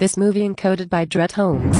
This movie encoded by Dret Holmes.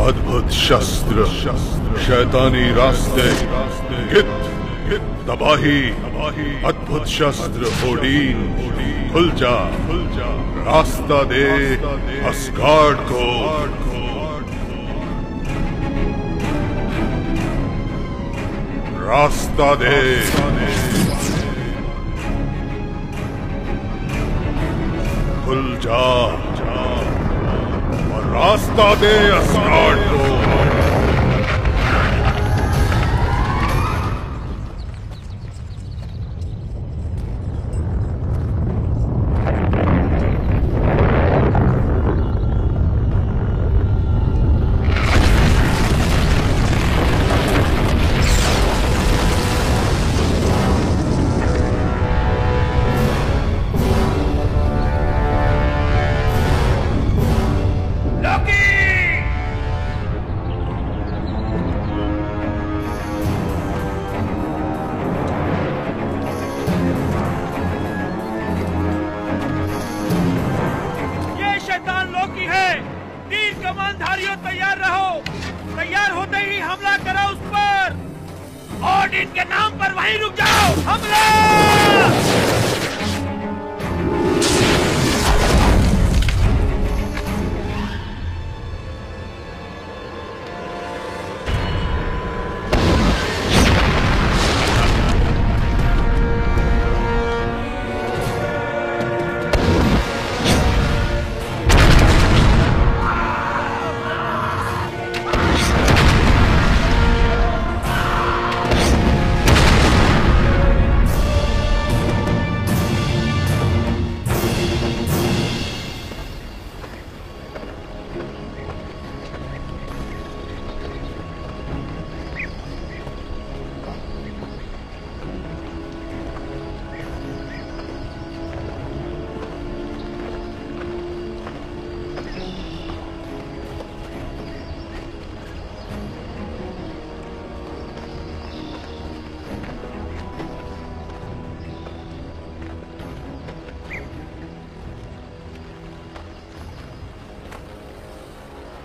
अद्भुत शस्त्र, शैतानी रास्ते, गिद्ध, तबाही, अद्भुत शस्त्र ओडीन, खुल जा, रास्ता दे अस्गार्ड को। रास्ता दे। खुल जा और रास्ता दे अस्गार्ड को।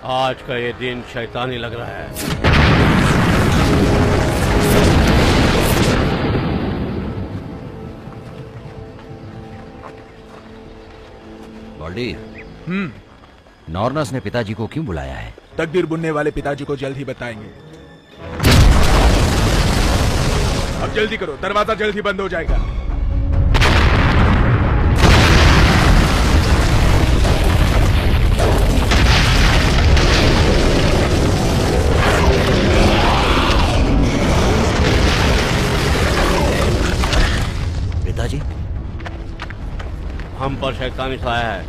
आज का ये दिन शैतानी लग रहा है। बॉल्डी, नॉर्नस ने पिताजी को क्यों बुलाया है? तकदीर बुनने वाले पिताजी को जल्द ही बताएंगे। अब जल्दी करो, दरवाजा जल्द ही बंद हो जाएगा। हम पर शैतानी छाया है,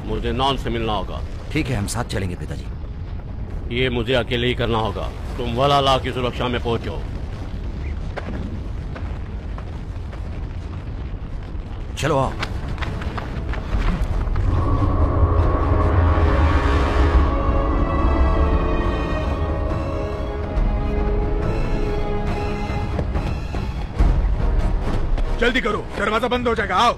मुझे नॉन से मिलना होगा। ठीक है, हम साथ चलेंगे पिताजी। ये मुझे अकेले ही करना होगा। तुम वलाला की सुरक्षा में पहुंचो। चलो आओ। जल्दी करो, दरवाजा बंद हो जाएगा। आओ।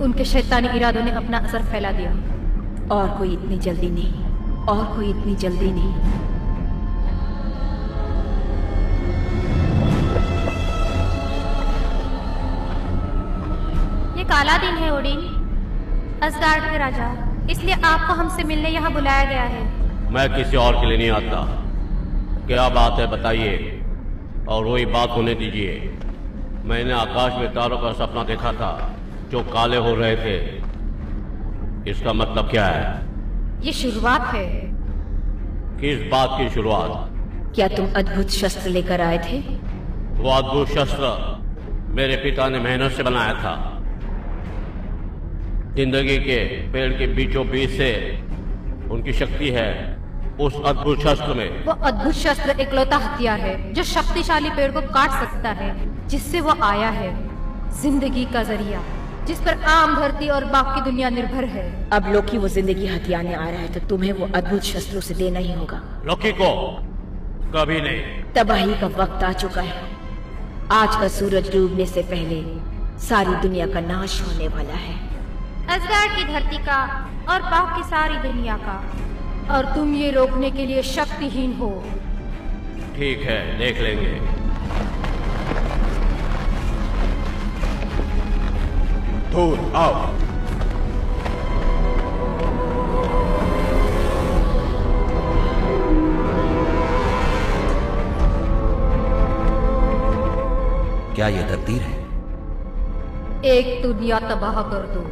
उनके शैतानी इरादों ने अपना असर फैला दिया। और कोई इतनी जल्दी नहीं, और कोई इतनी जल्दी नहीं। ये काला दिन है ओडिन, असगार्ड के राजा, इसलिए आपको हमसे मिलने यहाँ बुलाया गया है। मैं किसी और के लिए नहीं आता। क्या बात है बताइए, और वही बात होने दीजिए। मैंने आकाश में तारों का सपना देखा था जो काले हो रहे थे। इसका मतलब क्या है? ये शुरुआत है। किस बात की शुरुआत? क्या तुम अद्भुत शस्त्र लेकर आए थे? वो अद्भुत शस्त्र मेरे पिता ने मेहनत से बनाया था। जिंदगी के पेड़ के बीचों बीच से उनकी शक्ति है उस अद्भुत शस्त्र में। वो अद्भुत शस्त्र इकलौता हथियार है जो शक्तिशाली पेड़ को काट सकता है, जिससे वो आया है। जिंदगी का जरिया जिस पर आम धरती और बाकी दुनिया निर्भर है। अब लोकी वो जिंदगी हथियाने आ रहा है, तो तुम्हें वो अद्भुत शस्त्रों से देना ही होगा। लोकी को कभी नहीं। तबाही का वक्त आ चुका है। आज का सूरज डूबने से पहले सारी दुनिया का नाश होने वाला है। असगार्ड की धरती का और बाकी सारी दुनिया का। और तुम ये रोकने के लिए शक्तिहीन हो। ठीक है, देख लेंगे। थोर, आओ। क्या ये तकदीर है? एक दुनिया तबाह कर दो,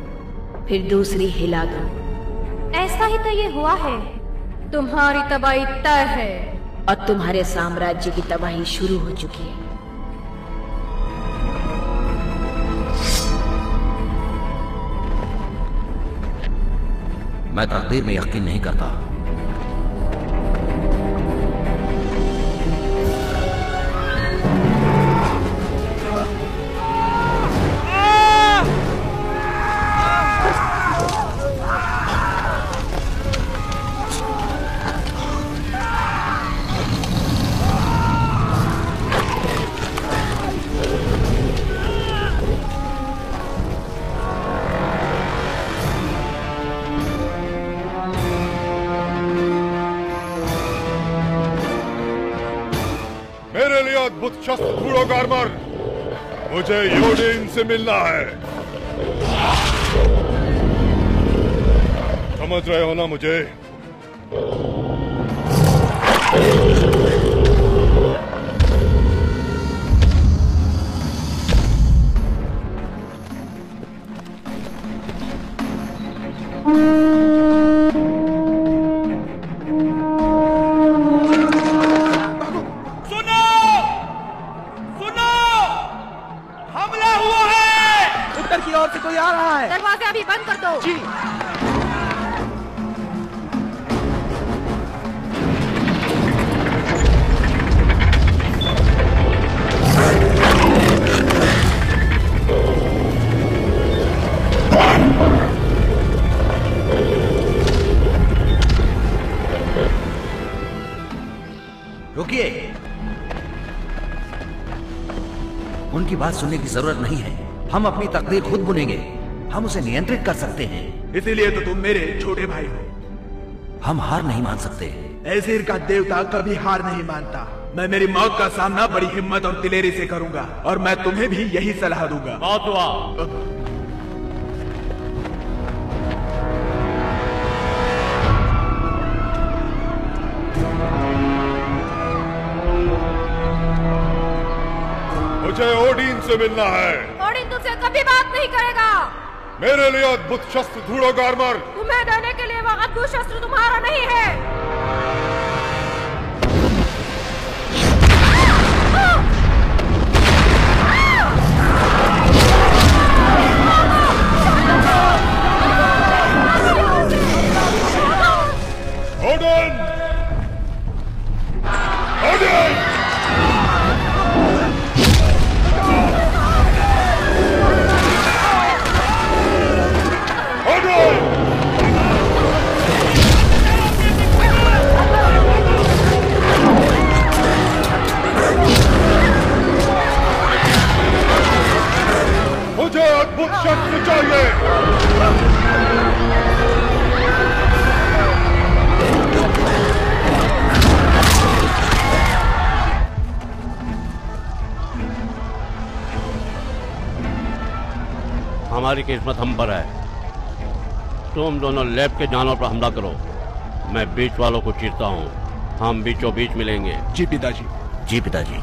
फिर दूसरी हिला दो। ऐसा ही तो ये हुआ है। तुम्हारी तबाही तय है और तुम्हारे साम्राज्य की तबाही शुरू हो चुकी है। मैं तकदीर में यकीन नहीं करता। अद्भुत शस्त्र ढूंढो गार्मर, मुझे योडिन से मिलना है। समझ रहे हो ना मुझे? दरवाजे अभी बंद कर दो। जी। रुकिए, उनकी बात सुनने की जरूरत नहीं है। हम अपनी तकदीर खुद बुनेंगे। हम उसे नियंत्रित कर सकते हैं। इसीलिए तो तुम मेरे छोटे भाई हो। हम हार नहीं मान सकते। ऐसीर का देवता कभी हार नहीं मानता। मैं मेरी मौत का सामना बड़ी हिम्मत और दिलेरी से करूंगा, और मैं तुम्हें भी यही सलाह दूंगा। बहुत हुआ। मुझे ओडिन से मिलना है। ओडिन तुमसे कभी बात नहीं करेगा। मेरे लिए अद्भुत शस्त्र ढूंढो गार्मर। तुम्हें देने के लिए वो अद्भुत शस्त्र तुम्हारा नहीं है। तुम्हारी किस्मत हम पर है। तुम दोनों लैब के जानवर पर हमला करो, मैं बीच वालों को चीरता हूँ। हम बीचों बीच मिलेंगे। जी पिताजी। जी पिताजी।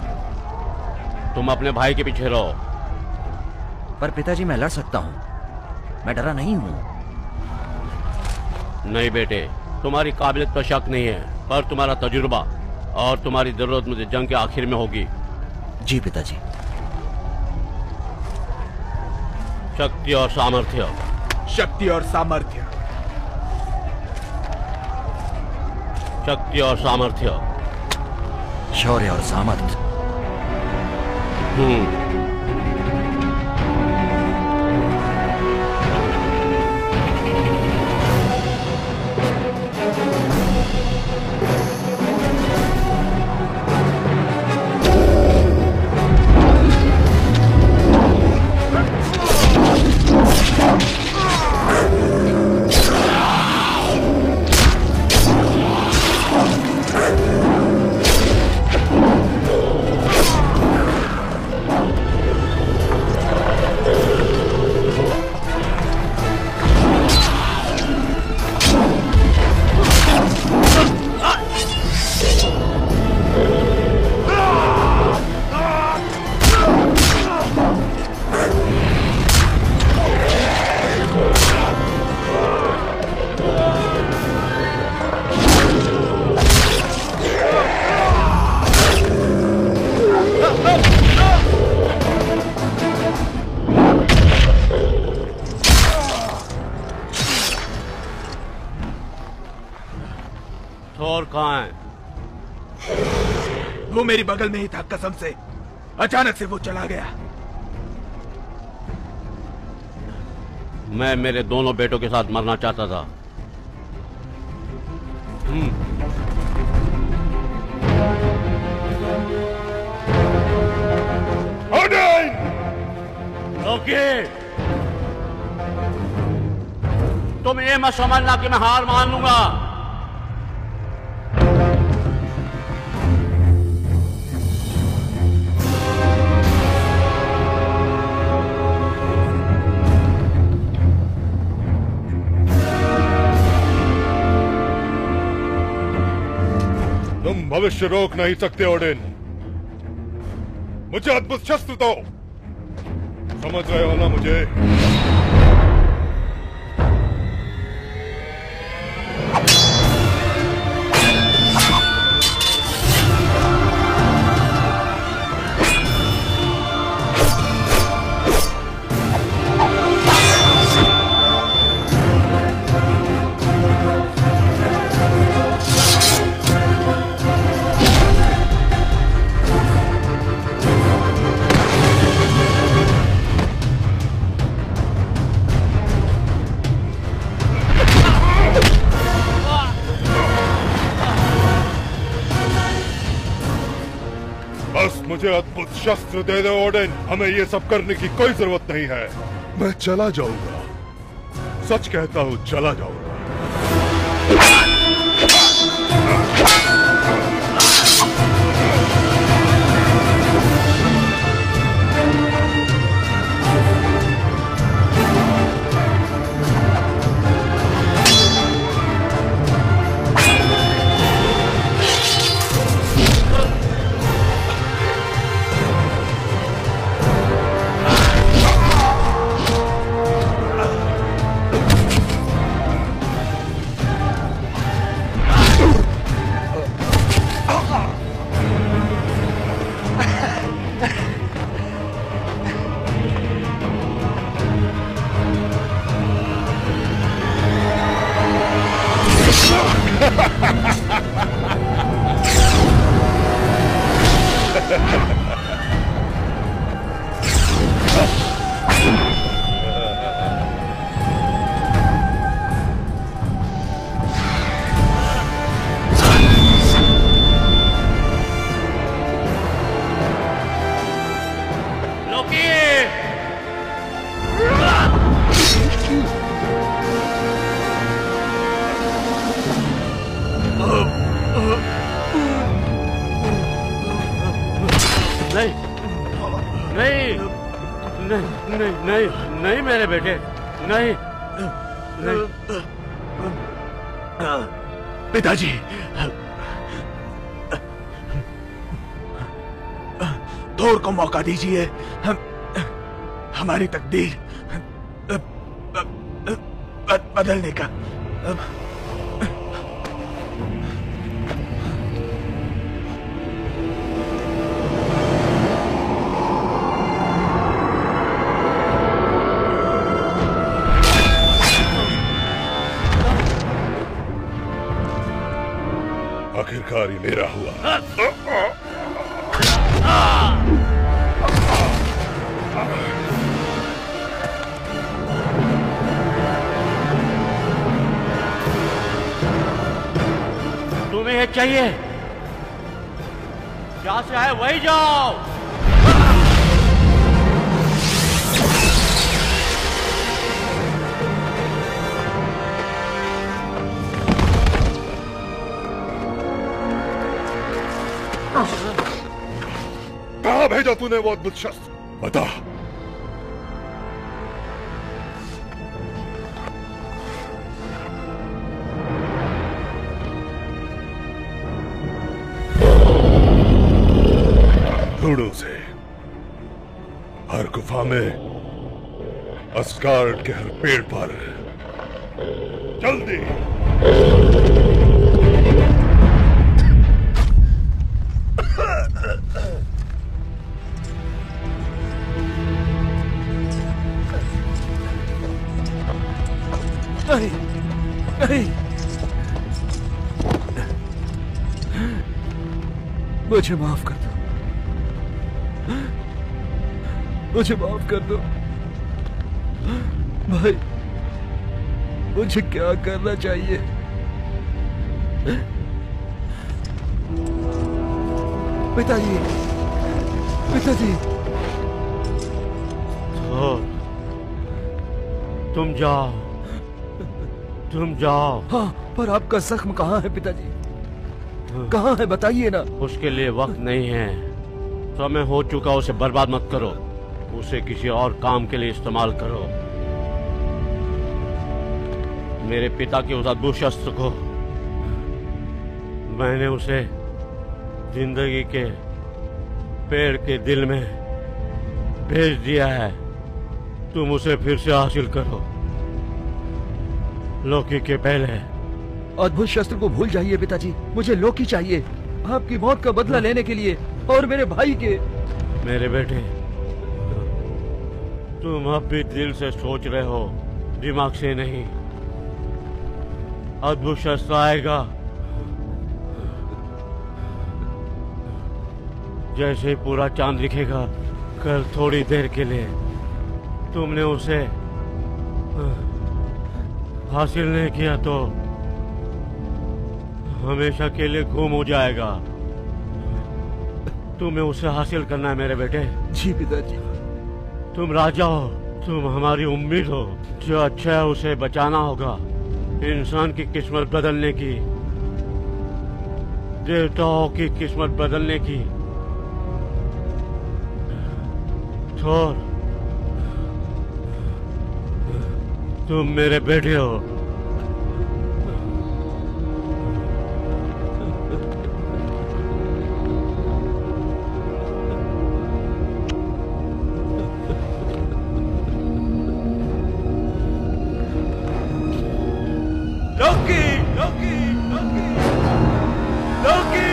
तुम अपने भाई के पीछे रहो। पर पिताजी मैं लड़ सकता हूँ, मैं डरा नहीं हूँ। नहीं बेटे, तुम्हारी काबिलियत पर शक नहीं है, पर तुम्हारा तजुर्बा और तुम्हारी जरूरत मुझे जंग के आखिर में होगी। जी पिताजी। शक्ति और सामर्थ्य। शक्ति और सामर्थ्य। शक्ति और सामर्थ्य। शौर्य और सामर्थ्य। थोर कहाँ है? वो मेरी बगल में ही था, कसम से। अचानक से वो चला गया। मैं मेरे दोनों बेटों के साथ मरना चाहता था। लोकी, तुम ये मत समझना कि मैं हार मान लूंगा। तुम भविष्य रोक नहीं सकते ओडिन। मुझे अद्भुत शस्त्र दो। समझ रहे हो ना मुझे? मुझे अद्भुत शस्त्र दे दो ओडिन। हमें ये सब करने की कोई जरूरत नहीं है। मैं चला जाऊंगा, सच कहता हूँ, चला जाऊंगा। नहीं नहीं नहीं नहीं मेरे बेटे, नहीं नहीं। पिताजी, थोर को मौका दीजिए, हमारी तकदीर बदलने का। आखिरकार ये मेरा हुआ। तुम्हें ये चाहिए, जहां से आए वही जाओ। कहाँ भेजा तूने वो अद्भुत शस्त्र, बता। ढूंढो उसे, हर गुफा में, अस्गार्ड के हर पेड़ पर, जल्दी। नहीं, नहीं, मुझे माफ कर दो, मुझे माफ कर दो भाई। मुझे क्या करना चाहिए? पिताजी, पिताजी। तुम जाओ, तुम जाओ। हाँ, पर आपका जख्म कहाँ है पिताजी? कहाँ है बताइए ना। उसके लिए वक्त नहीं है, समय हो चुका, उसे बर्बाद मत करो, उसे किसी और काम के लिए इस्तेमाल करो। मेरे पिता के उस अद्भुत शस्त्र को मैंने उसे जिंदगी के पेड़ के दिल में भेज दिया है। तुम उसे फिर से हासिल करो, लोकी के पहले। अद्भुत शस्त्र को भूल जाइए पिताजी, मुझे लोकी चाहिए, आपकी मौत का बदला लेने के लिए और मेरे भाई के। मेरे बेटे, तुम अब भी दिल से सोच रहे हो, दिमाग से नहीं। अद्भुत शस्त्र आएगा, जैसे ही पूरा चांद दिखेगा कल थोड़ी देर के लिए, तुमने उसे हासिल नहीं किया तो हमेशा के लिए गुम हो जाएगा। तुम्हें उसे हासिल करना है मेरे बेटे। जी पिताजी। तुम राजा हो, तुम हमारी उम्मीद हो, जो अच्छा है उसे बचाना होगा। इंसान की किस्मत बदलने की, देवताओं की किस्मत बदलने की। थोर, तुम मेरे बेटे हो। लोकी, लोकी, लोकी, लोकी।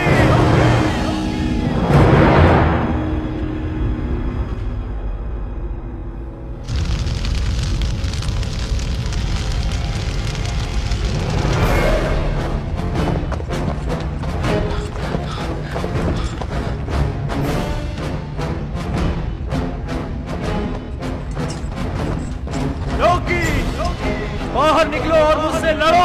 लोकी, बाहर निकलो और मुझसे लड़ो।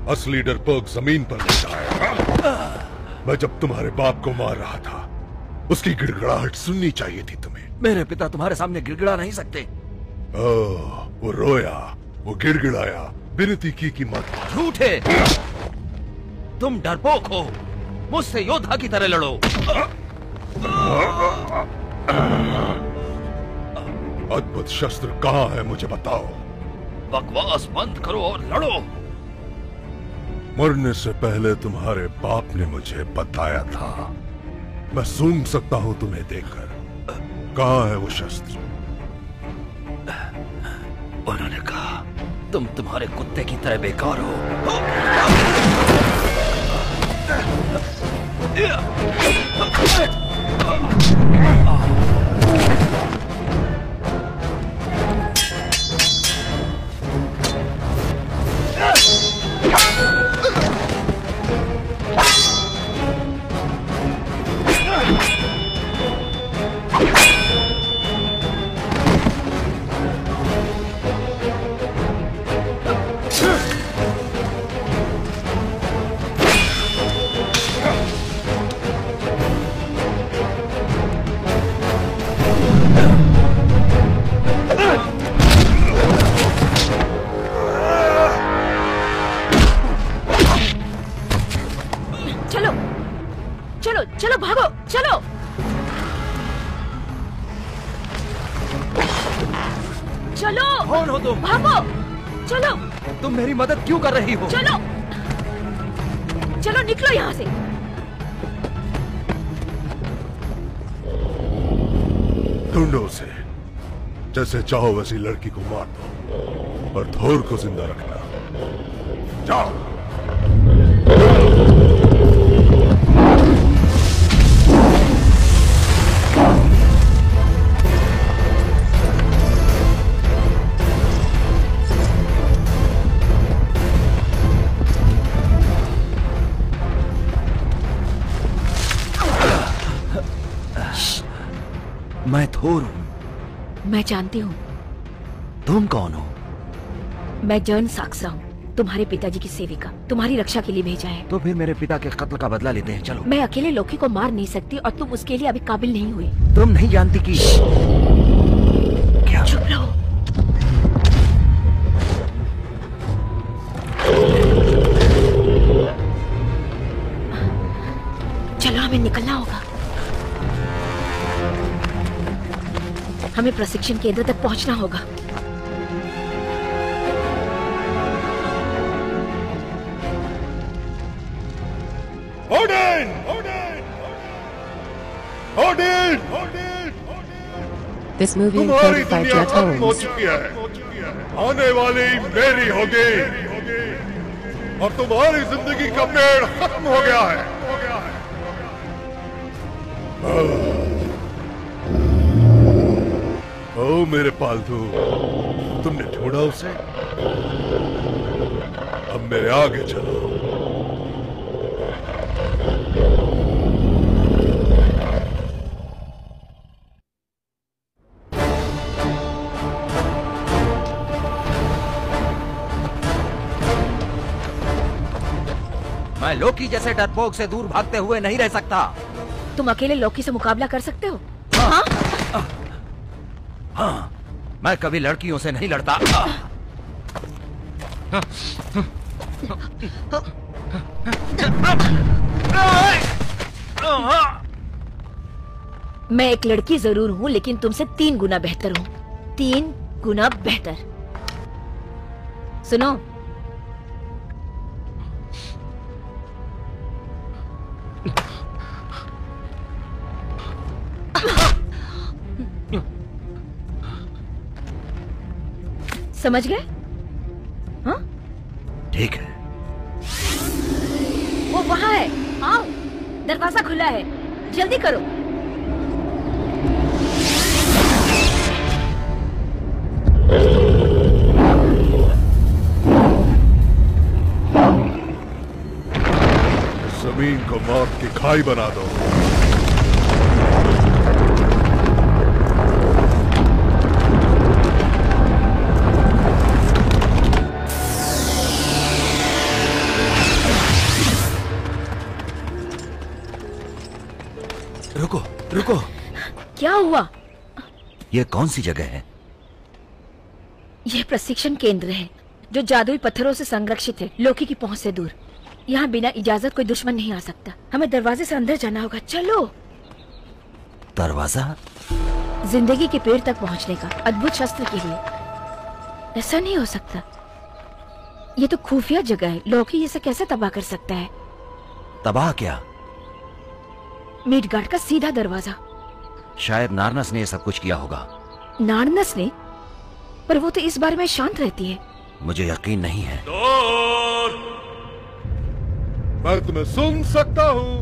असली डरपोक जमीन पर लेटा है। मैं जब तुम्हारे बाप को मार रहा था, उसकी गिड़गिड़ाहट सुननी चाहिए थी तुम्हें। मेरे पिता तुम्हारे सामने गिड़गिड़ा नहीं सकते। ओह, वो रोया, वो गिड़गिड़ाया, विनती की मत। झूठे, तुम डरपोक हो। मुझसे योद्धा की तरह लड़ो। अद्भुत शस्त्र कहाँ है, मुझे बताओ। बकवास बंद करो और लड़ो। मरने से पहले तुम्हारे बाप ने मुझे बताया था। मैं सूंघ सकता हूँ तुम्हें देखकर। कहाँ है वो शस्त्र? उन्होंने कहा तुम तुम्हारे कुत्ते की तरह बेकार हो। चलो भागो, चलो। चलो। कौन हो तुम? भागो, चलो। तुम मेरी मदद क्यों कर रही हो? चलो, चलो निकलो यहाँ से। ढूंढो उसे, जैसे चाहो वैसी लड़की को मार दो और थोर को जिंदा रखना। जाओ। मैं थोर हूँ। मैं जानती हूँ। तुम कौन हो? मैं जर्न साक्सा हूँ, तुम्हारे पिताजी की सेविका। तुम्हारी रक्षा के लिए भेजा है। तो फिर मेरे पिता के कत्ल का बदला लेते हैं। चलो। मैं अकेले लोकी को मार नहीं सकती और तुम उसके लिए अभी काबिल नहीं हुई। तुम नहीं जानती कि क्या? चुप रहो। चलो, हमें निकलना होगा। हमें प्रशिक्षण केंद्र तक पहुंचना होगा। Odin! Odin! Odin! This movie तुम्हारी encoded by दुनिया Jet खत्म हो Holmes. चुकी है। आने वाली मेरी होगी और तुम्हारी जिंदगी का पेड़ खत्म हो गया है। ओ मेरे पालतू, तुमने ढूंढा उसे? अब मेरे आगे चलो। मैं लोकी जैसे डरपोक से दूर भागते हुए नहीं रह सकता। तुम अकेले लोकी से मुकाबला कर सकते हो? हाँ, मैं कभी लड़कियों से नहीं लड़ता। मैं एक लड़की जरूर हूँ, लेकिन तुमसे 3 गुना बेहतर हूँ। 3 गुना बेहतर। सुनो, समझ गए? हाँ, ठीक है। वो वहाँ है। आओ, दरवाजा खुला है, जल्दी करो। जमीन को मौत की खाई बना दो। रुको। क्या हुआ? ये कौन सी जगह है? यह प्रशिक्षण केंद्र है जो जादुई पत्थरों से संरक्षित है, लोकी की पहुंच से दूर। यहाँ बिना इजाजत कोई दुश्मन नहीं आ सकता। हमें दरवाजे से अंदर जाना होगा। चलो। दरवाजा? जिंदगी के पेड़ तक पहुंचने का अद्भुत शस्त्र के लिए। ऐसा नहीं हो सकता। ये तो खुफिया जगह है। लोकी इसे कैसे तबाह कर सकता है? तबाह क्या? मिडगार्ड का सीधा दरवाजा। शायद नार्नस ने ये सब कुछ किया होगा। नार्नस ने? पर वो तो इस बारे में शांत रहती है। मुझे यकीन नहीं है। मैं तुम्हें सुन सकता हूँ।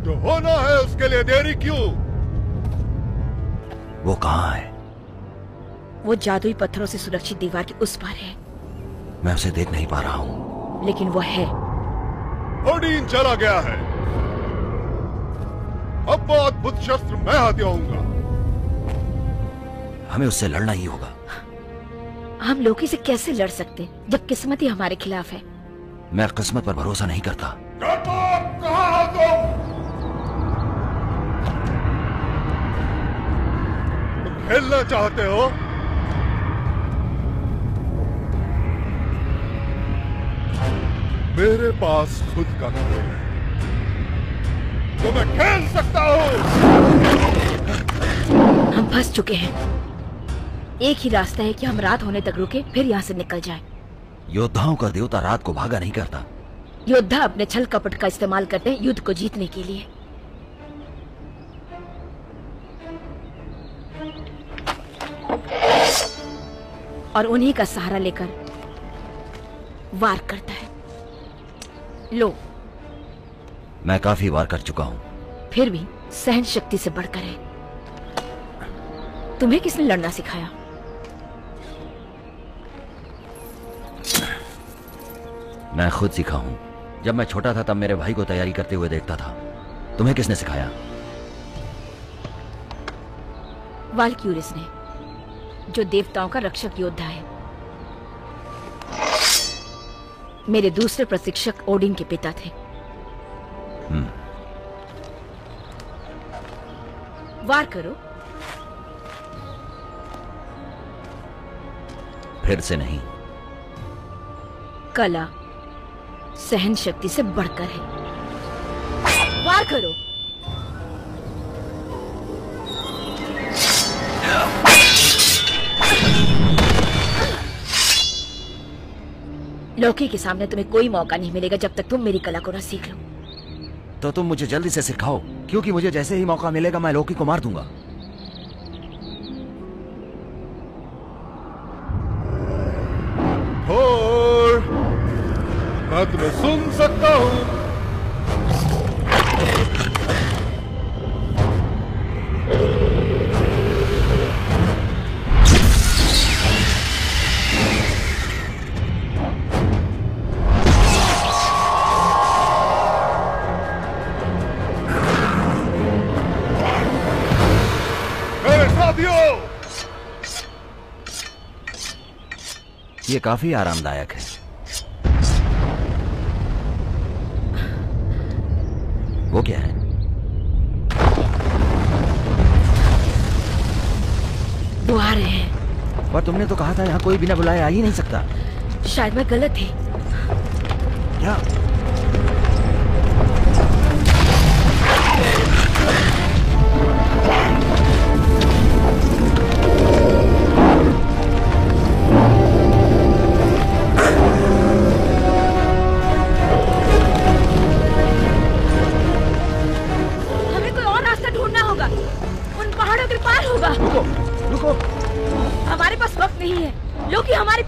जो होना है उसके लिए देरी क्यों? वो कहाँ है? वो जादुई पत्थरों से सुरक्षित दीवार के उस पार है। मैं उसे देख नहीं पा रहा हूँ। लेकिन वो है। ओडिन चला गया है। अब वो अद्भुत शस्त्र मैं हाथ आऊंगा। हमें उससे लड़ना ही होगा। हम लोकी से कैसे लड़ सकते जब किस्मत ही हमारे खिलाफ है? मैं किस्मत पर भरोसा नहीं करता। कहाँ हो तुम खेलना चाहते हो? मेरे पास खुद का खेल है तो मैं खेल सकता हूँ। हम फंस चुके हैं। एक ही रास्ता है कि हम रात होने तक रुके फिर यहाँ से निकल जाएं। योद्धाओं का देवता रात को भागा नहीं करता। योद्धा अपने छल कपट का इस्तेमाल करते हैं युद्ध को जीतने के लिए। और उन्हीं का सहारा लेकर वार करता है। लो। मैं काफी वार कर चुका हूँ। फिर भी सहन शक्ति से बढ़कर है। तुम्हें किसने लड़ना सिखाया? मैं खुद सीखा हूँ। जब मैं छोटा था तब मेरे भाई को तैयारी करते हुए देखता था। तुम्हें किसने सिखाया? वाल्क्यूरिस ने, जो देवताओं का रक्षक योद्धा है। मेरे दूसरे प्रशिक्षक ओडिन के पिता थे। वार करो। फिर से नहीं। कला सहन शक्ति से बढ़कर है। वार करो। लोकी के सामने तुम्हें कोई मौका नहीं मिलेगा जब तक तुम मेरी कला को न सीख लो। तो तुम मुझे जल्दी से सिखाओ, क्योंकि मुझे जैसे ही मौका मिलेगा मैं लोकी को मार दूंगा। थोर, मैं तुम्हें सुन सकता हूँ। ये काफी आरामदायक है। वो क्या है? वो आ रहे हैं। पर तुमने तो कहा था यहाँ कोई बिना बुलाए आ ही नहीं सकता। शायद मैं गलत थी। क्या?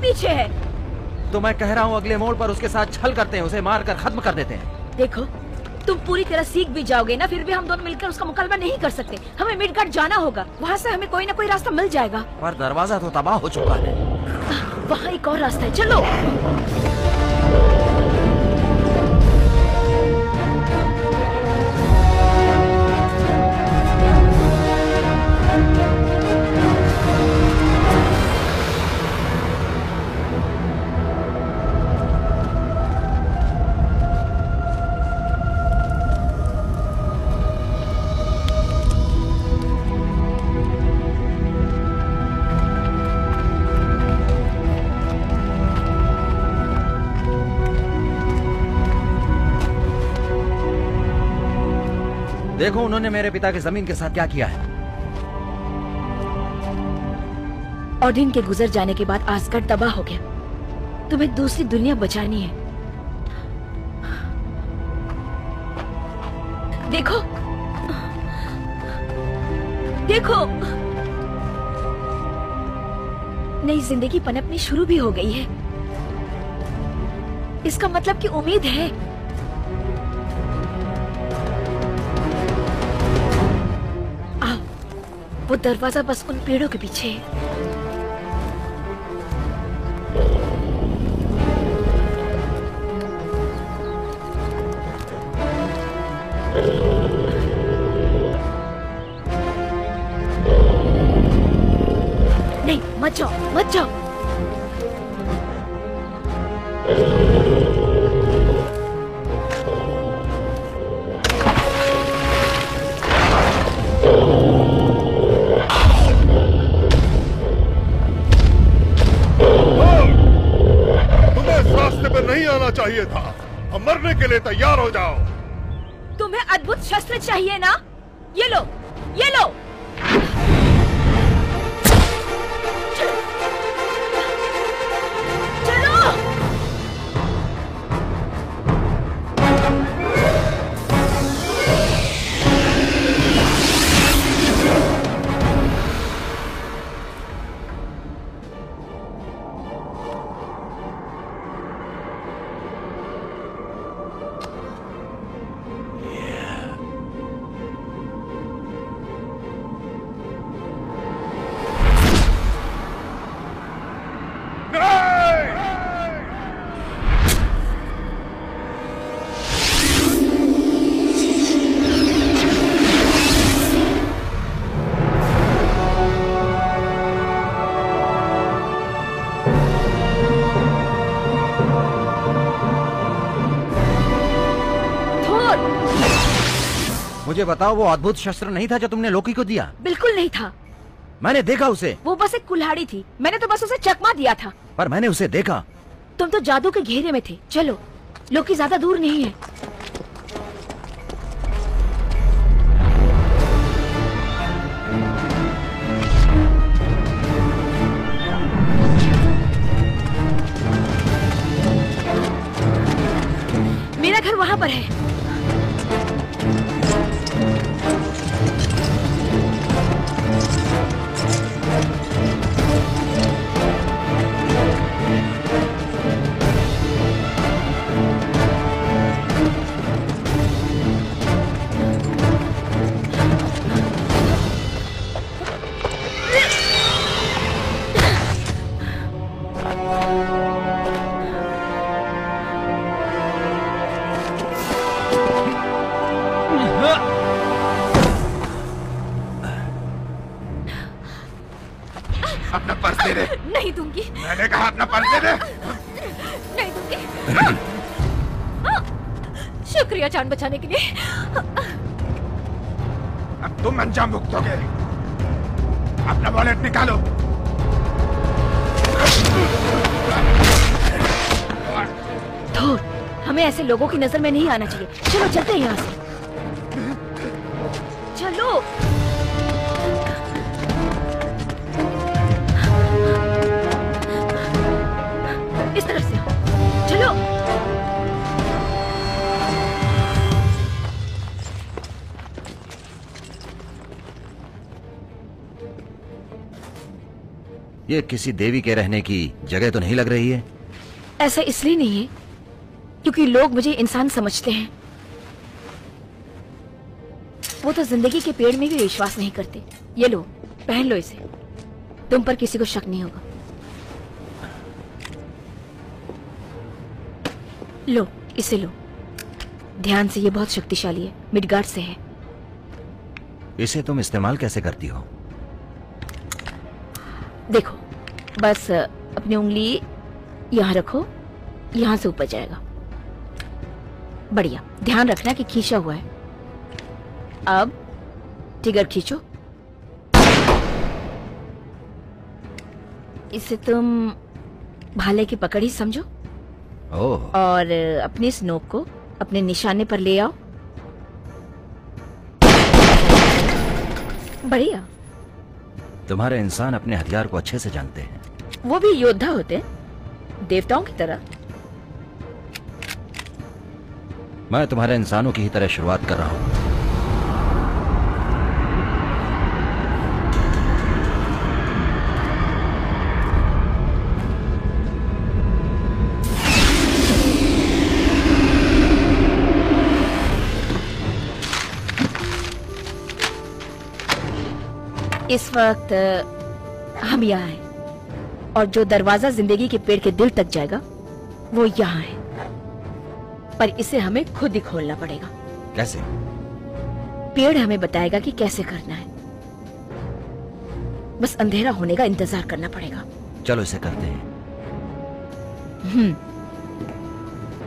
पीछे है। तो मैं कह रहा हूँ अगले मोड़ पर उसके साथ छल करते हैं, उसे मार कर खत्म कर देते हैं। देखो तुम पूरी तरह सीख भी जाओगे ना, फिर भी हम दोनों मिलकर उसका मुकाबला नहीं कर सकते। हमें मिडगार्ड जाना होगा, वहाँ से हमें कोई ना कोई रास्ता मिल जाएगा। पर दरवाजा तो तबाह हो चुका है। वहाँ एक और रास्ता है, चलो। देखो उन्होंने मेरे पिता की जमीन के साथ क्या किया है। ओडिन के गुजर जाने के बाद आसगढ़ तबाह हो गया। तुम्हें दूसरी दुनिया बचानी है। देखो देखो, नई जिंदगी पनपनी शुरू भी हो गई है। इसका मतलब कि उम्मीद है। आओ, वो दरवाजा बस उन पेड़ों के पीछे है। नहीं, मत जाओ, मत जाओ। तुम्हें इस रास्ते पर नहीं आना चाहिए था। अब मरने के लिए तैयार हो जाओ। तुम्हें अद्भुत शस्त्र चाहिए ना? ये लो, ये लो। मुझे बताओ, वो अद्भुत शस्त्र नहीं था जो तुमने लोकी को दिया? बिल्कुल नहीं था। मैंने देखा उसे। वो बस एक कुल्हाड़ी थी। मैंने तो बस उसे चकमा दिया था। पर मैंने उसे देखा। तुम तो जादू के घेरे में थे। चलो, लोकी ज्यादा दूर नहीं है। मेरा घर वहाँ पर है। अपना पर्स दे दे। नहीं दूंगी। मैंने कहा अपना पर्स दे दे। नहीं दूंगी। शुक्रिया जान बचाने के लिए। अब तुम अंजाम भुगतोगे। अपना वॉलेट निकालो। धूर, हमें ऐसे लोगों की नजर में नहीं आना चाहिए। चलो चलते हैं यहाँ से। चलो। इस तरफ से चलो। ये किसी देवी के रहने की जगह तो नहीं लग रही है। ऐसा इसलिए नहीं है क्योंकि लोग मुझे इंसान समझते हैं। वो तो जिंदगी के पेड़ में भी विश्वास नहीं करते। ये लो, पहन लो इसे। तुम पर किसी को शक नहीं होगा। लो, इसे लो। ध्यान से, ये बहुत शक्तिशाली है। मिडगार्ड से है। इसे तुम इस्तेमाल कैसे करती हो? देखो, बस अपनी उंगली यहाँ रखो, यहाँ से ऊपर जाएगा। बढ़िया। ध्यान रखना कि खींचा हुआ है। अब ट्रिगर खींचो। इसे तुम भाले की पकड़ ही समझो। ओह। और अपनी इस नोक को अपने निशाने पर ले आओ। बढ़िया। तुम्हारे इंसान अपने हथियार को अच्छे से जानते हैं। वो भी योद्धा होते हैं, देवताओं की तरह। मैं तुम्हारे इंसानों की ही तरह शुरुआत कर रहा हूं। इस वक्त हम यहाँ हैं और जो दरवाजा जिंदगी के पेड़ के दिल तक जाएगा वो यहाँ है, पर इसे हमें खुद ही खोलना पड़ेगा। कैसे? पेड़ हमें बताएगा कि कैसे करना है, बस अंधेरा होने का इंतजार करना पड़ेगा। चलो इसे करते हैं।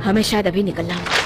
हमें शायद अभी निकलना होगा।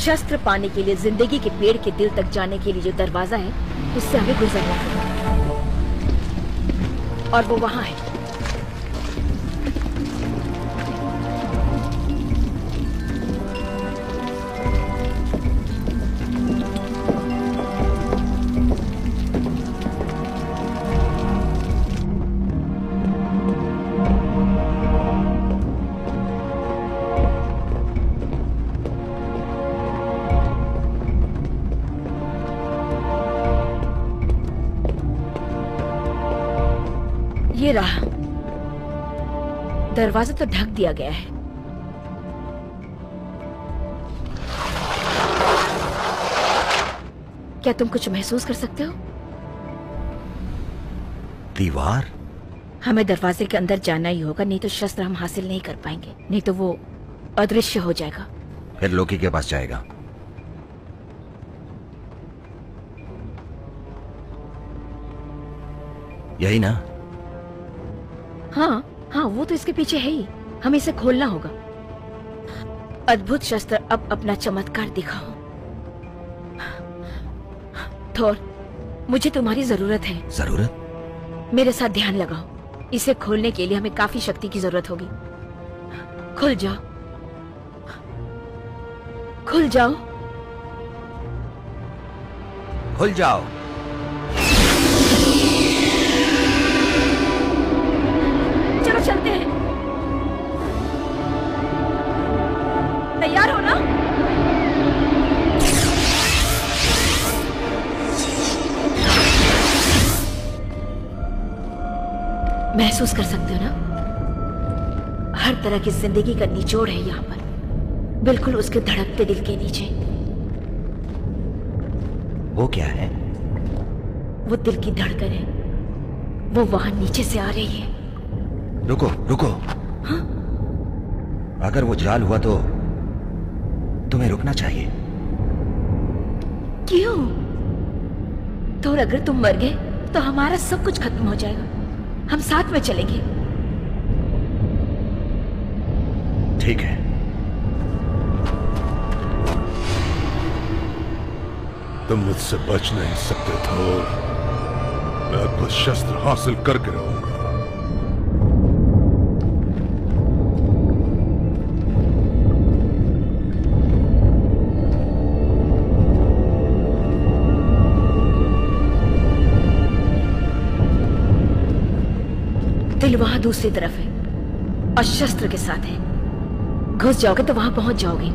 शस्त्र पाने के लिए जिंदगी के पेड़ के दिल तक जाने के लिए जो दरवाजा है उससे हमें गुजरना है, और वो वहां है। ये रहा, दरवाजा तो ढक दिया गया है। क्या तुम कुछ महसूस कर सकते हो? दीवार? हमें दरवाजे के अंदर जाना ही होगा, नहीं तो शस्त्र हम हासिल नहीं कर पाएंगे, नहीं तो वो अदृश्य हो जाएगा। फिर लोकी के पास जाएगा। यही ना? हाँ हाँ, वो तो इसके पीछे है ही। हमें इसे खोलना होगा। अद्भुत शस्त्र अब अपना चमत्कार दिखाओ। थोर, मुझे तुम्हारी जरूरत है। जरूरत? मेरे साथ ध्यान लगाओ। इसे खोलने के लिए हमें काफी शक्ति की जरूरत होगी। खुल जाओ, खुल जाओ, खुल जाओ। चलो चलते हैं। तैयार हो ना? महसूस कर सकते हो ना? हर तरह की जिंदगी का निचोड़ है यहाँ पर, बिल्कुल उसके धड़कते दिल के नीचे। वो क्या है? वो दिल की धड़कन है, वो वहां नीचे से आ रही है। रुको रुको। हाँ? अगर वो जाल हुआ तो तुम्हें रुकना चाहिए। क्यों? तो अगर तुम मर गए तो हमारा सब कुछ खत्म हो जाएगा, हम साथ में चलेंगे। ठीक है। तुम मुझसे बच नहीं सकते थोर। मैं अद्भुत शस्त्र हासिल करके रहूंगा। दिल वहां दूसरी तरफ है और शस्त्र के साथ है। घुस जाओगे तो वहां पहुंच जाओगे।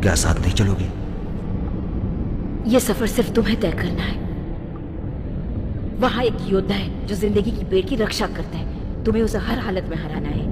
क्या साथ नहीं चलोगे? ये सफर सिर्फ तुम्हें तय करना है। वहां एक योद्धा है जो जिंदगी की पेड़ की रक्षा करता है। तुम्हें उसे हर हालत में हराना है।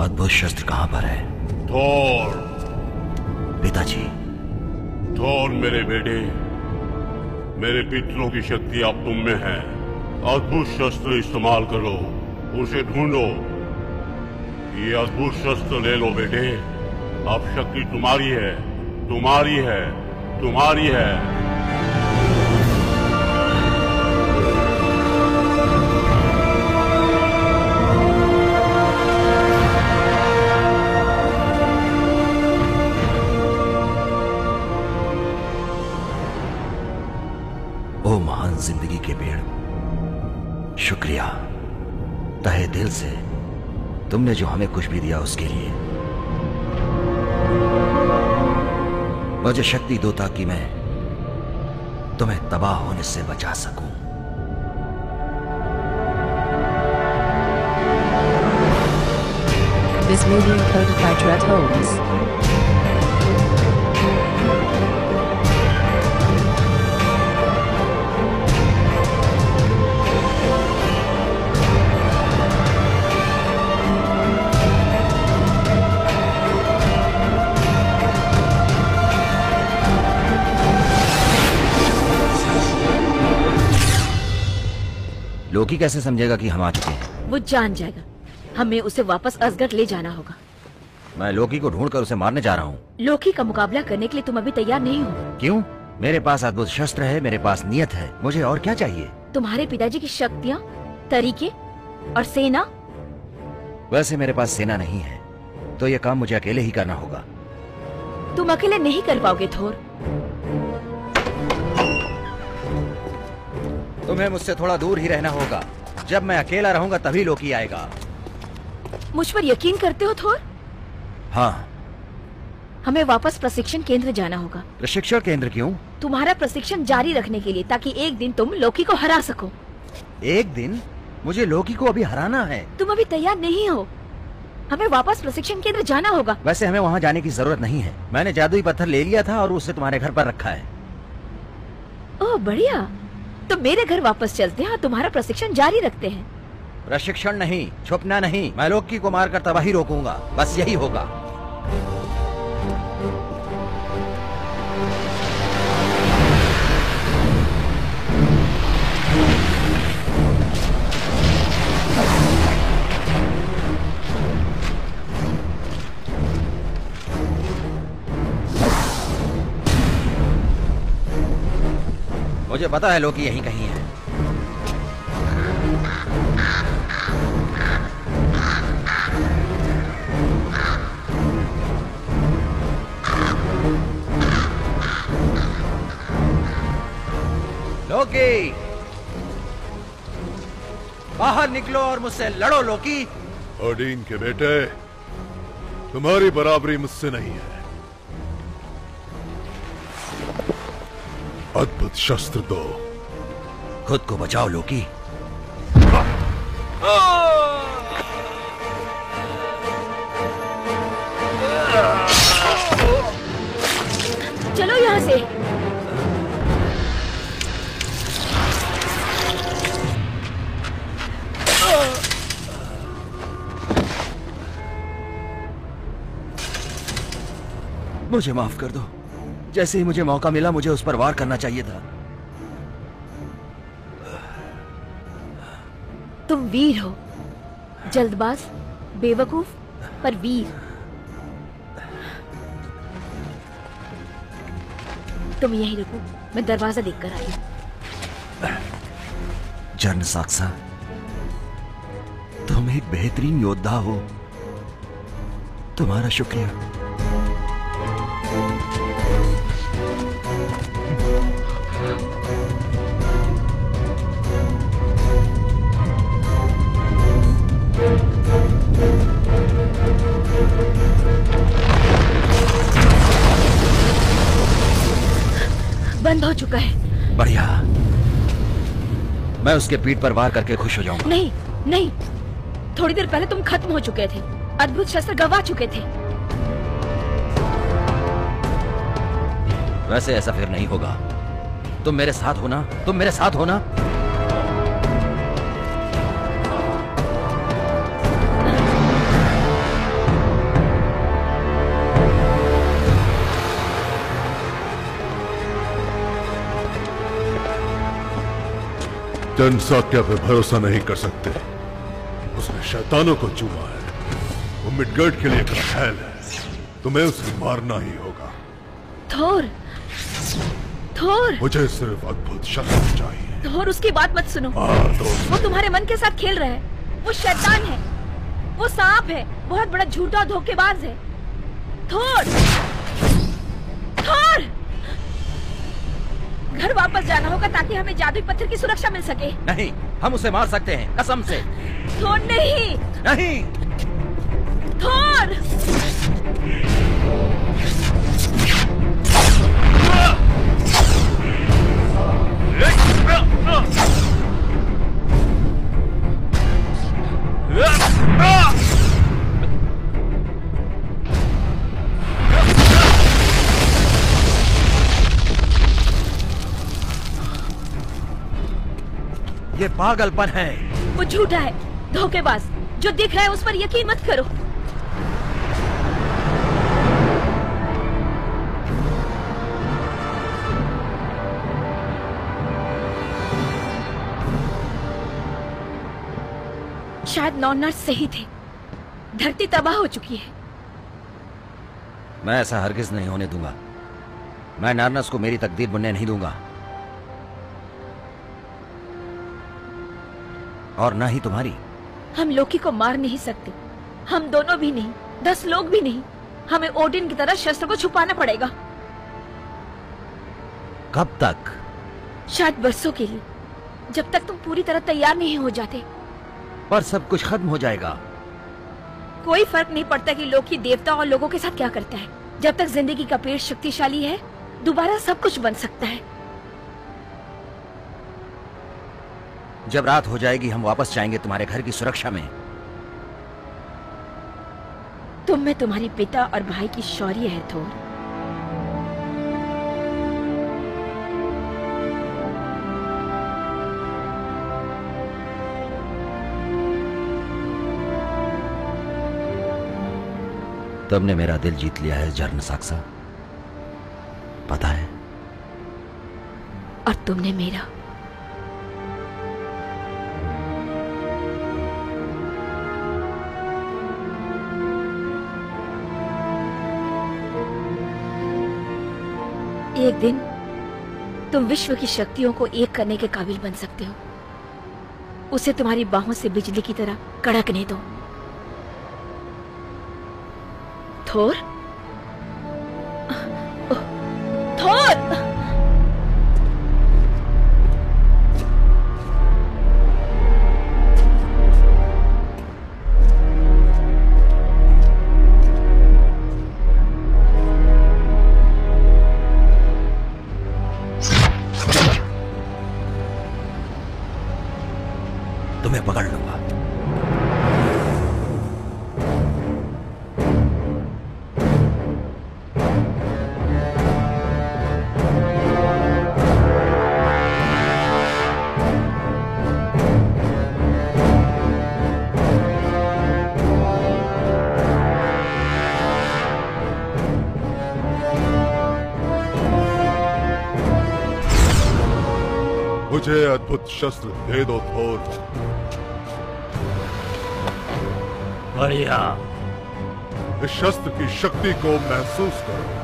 अद्भुत शस्त्र कहाँ पर है? थोर। पिताजी। थोर मेरे बेटे, मेरे पितरों की शक्ति अब तुम में है। अद्भुत शस्त्र इस्तेमाल करो, उसे ढूंढो। ये अद्भुत शस्त्र ले लो बेटे। अब शक्ति तुम्हारी है, तुम्हारी है, तुम्हारी है। ओ महान जिंदगी के पेड़, शुक्रिया तहे दिल से तुमने जो हमें कुछ भी दिया उसके लिए। मुझे शक्ति दो ताकि मैं तुम्हें तबाह होने से बचा सकूं। This movie encoded by Dret Holmes. लोकी कैसे समझेगा कि हम आ चुके हैं? वो जान जाएगा। हमें उसे वापस असगढ़ ले जाना होगा। मैं लोकी को ढूंढकर उसे मारने जा रहा हूँ। लोकी का मुकाबला करने के लिए तुम अभी तैयार नहीं हो। क्यों? मेरे पास अद्भुत शस्त्र है, मेरे पास नियत है, मुझे और क्या चाहिए? तुम्हारे पिताजी की शक्तियाँ, तरीके और सेना। वैसे मेरे पास सेना नहीं है, तो ये काम मुझे अकेले ही करना होगा। तुम अकेले नहीं कर पाओगे थोर। तुम्हें मुझसे थोड़ा दूर ही रहना होगा। जब मैं अकेला रहूंगा तभी लोकी आएगा। मुझ पर यकीन करते हो थोर? हाँ। हमें वापस प्रशिक्षण केंद्र जाना होगा। प्रशिक्षण केंद्र क्यों? तुम्हारा प्रशिक्षण जारी रखने के लिए, ताकि एक दिन तुम लोकी को हरा सको। एक दिन? मुझे लोकी को अभी हराना है। तुम अभी तैयार नहीं हो। हमें वापस प्रशिक्षण केंद्र जाना होगा। वैसे हमें वहाँ जाने की जरूरत नहीं है। मैंने जादुई पत्थर ले लिया था और उसे तुम्हारे घर पर रखा है। ओह बढ़िया, तो मेरे घर वापस चलते हैं और तुम्हारा प्रशिक्षण जारी रखते हैं। प्रशिक्षण नहीं, छुपना नहीं। मैं लोकी को मारकर तबाही रोकूंगा, बस यही होगा। मुझे पता है लोकी यहीं कहीं है। लोकी, बाहर निकलो और मुझसे लड़ो लोकी। ओडिन के बेटे, तुम्हारी बराबरी मुझसे नहीं है। अद्भुत शस्त्र दो। खुद को बचाओ लोकी। चलो यहाँ से। मुझे माफ कर दो। जैसे ही मुझे मौका मिला मुझे उस पर वार करना चाहिए था। तुम वीर हो, जल्दबाज, बेवकूफ, पर वीर। तुम यहीं रुको, मैं दरवाजा देखकर आई हूं। जर्न साक्सा, तुम एक बेहतरीन योद्धा हो। तुम्हारा शुक्रिया। बंद हो चुका है। बढ़िया। मैं उसके पीठ पर वार करके खुश हो जाऊंगा। नहीं नहीं, थोड़ी देर पहले तुम खत्म हो चुके थे। अद्भुत शस्त्र गवा चुके थे। वैसे ऐसा फिर नहीं होगा। तुम मेरे साथ हो ना? तुम मेरे साथ हो ना? जनसाक्या पे भरोसा नहीं कर सकते। उसने शैतानों को चुना है। वो मिडगर्ड के लिए एक रखेल है। तुम्हें उसे मारना ही होगा। थोर, थोर, मुझे सिर्फ अद्भुत शस्त्र चाहिए। थोर, उसकी बात मत सुनो। वो तुम्हारे मन के साथ खेल रहा है। वो शैतान है, वो सांप है, बहुत बड़ा झूठा और धोखेबाज है। थोर, थोर, घर वापस जाना होगा ताकि हमें जादुई पत्थर की सुरक्षा मिल सके। नहीं, हम उसे मार सकते हैं, कसम से। थोर नहीं, नहीं, थोर। ये पागलपन है। वो झूठा है, धोखेबाज। जो दिख रहा है उस पर यकीन मत करो। शायद नॉनर्स सही थे। धरती तबाह हो चुकी है। मैं ऐसा हरगिज नहीं होने दूंगा। मैं नार्नस को मेरी तकदीर बुनने नहीं दूंगा, और ना ही तुम्हारी। हम लोकी को मार नहीं सकते। हम दोनों भी नहीं, 10 लोग भी नहीं। हमें ओडिन की तरह शस्त्र को छुपाना पड़ेगा। कब तक? शायद बरसों के लिए, जब तक तुम पूरी तरह तैयार नहीं हो जाते। पर सब कुछ खत्म हो जाएगा। कोई फर्क नहीं पड़ता कि लोकी देवता और लोगों के साथ क्या करता है। जब तक जिंदगी का पेड़ शक्तिशाली है, दोबारा सब कुछ बन सकता है। जब रात हो जाएगी हम वापस जाएंगे तुम्हारे घर की सुरक्षा में। तुम में तुम्हारे पिता और भाई की शौर्य है थोर। तुमने मेरा दिल जीत लिया है जर्न साक्सा, पता है। और तुमने मेरा। एक दिन तुम विश्व की शक्तियों को एक करने के काबिल बन सकते हो। उसे तुम्हारी बाहों से बिजली की तरह कड़कने दो। थोर, थोर, तुम्हें पकड़ लूंगा। मुझे अद्भुत शस्त्र दे दो थोर। बढ़िया। इस शस्त्र की शक्ति को महसूस करो।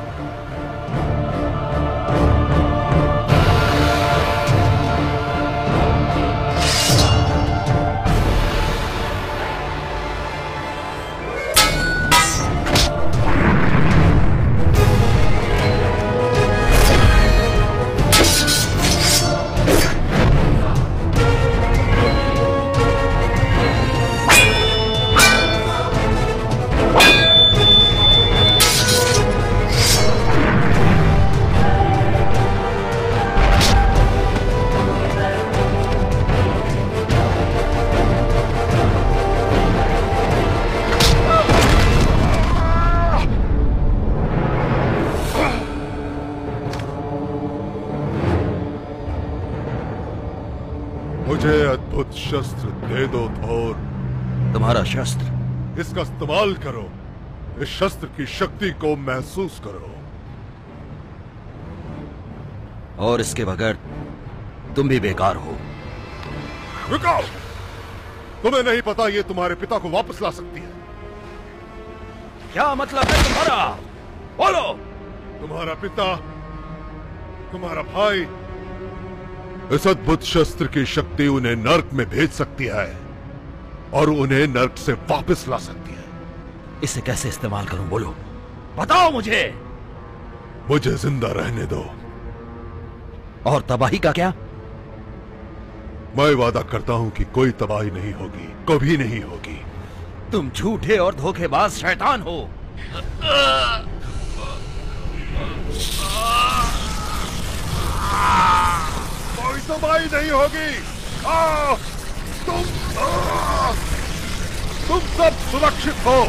मुझे अद्भुत शस्त्र दे दो थोर। तुम्हारा शस्त्र? इसका इस्तेमाल करो। इस शस्त्र की शक्ति को महसूस करो। और इसके बगैर तुम भी बेकार हो। रुको! तुम्हें नहीं पता ये तुम्हारे पिता को वापस ला सकती है। क्या मतलब है तुम्हारा? बोलो। तुम्हारा पिता, तुम्हारा भाई, इस अद्भुत शस्त्र की शक्ति उन्हें नर्क में भेज सकती है और उन्हें नर्क से वापस ला सकती है। इसे कैसे इस्तेमाल करूं? बोलो, बताओ मुझे। मुझे जिंदा रहने दो। और तबाही का क्या? मैं वादा करता हूं कि कोई तबाही नहीं होगी, कभी नहीं होगी। तुम झूठे और धोखेबाज शैतान हो। कोई तबाही नहीं होगी। तुम सब सुरक्षित हो।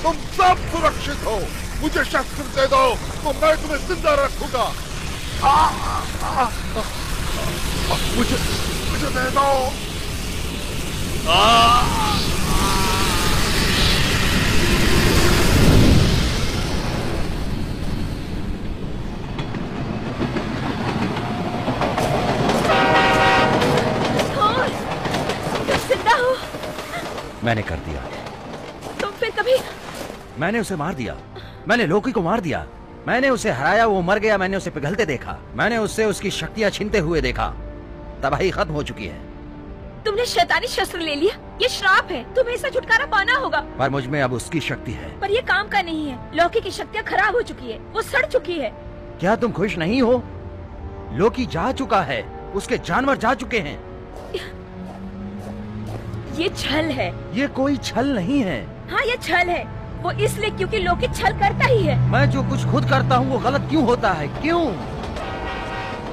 तुम सब सुरक्षित हो। मुझे शस्त्र दे दो तो मैं तुम्हें जिंदा रखूंगा। मुझे दे दो। जिंदा हो? मैंने कर दिया। तुम फिर कभी? मैंने उसे मार दिया। मैंने लोकी को मार दिया। मैंने उसे हराया, वो मर गया। मैंने उसे पिघलते देखा। मैंने उससे उसकी शक्तियां छीनते हुए देखा। तबाही खत्म हो चुकी है। तुमने शैतानी शस्त्र ले लिया। ये श्राप है। तुम्हें इससे छुटकारा पाना होगा। पर मुझ में अब उसकी शक्ति है। पर ये काम का नहीं है। लोकी की शक्तियाँ खराब हो चुकी है। वो सड़ चुकी है। क्या तुम खुश नहीं हो? लोकी जा चुका है। उसके जानवर जा चुके हैं। ये छल है। ये कोई छल नहीं है। हाँ, ये छल है। वो इसलिए क्योंकि लोकी छल करता ही है। मैं जो कुछ खुद करता हूँ वो गलत क्यों होता है? क्यों?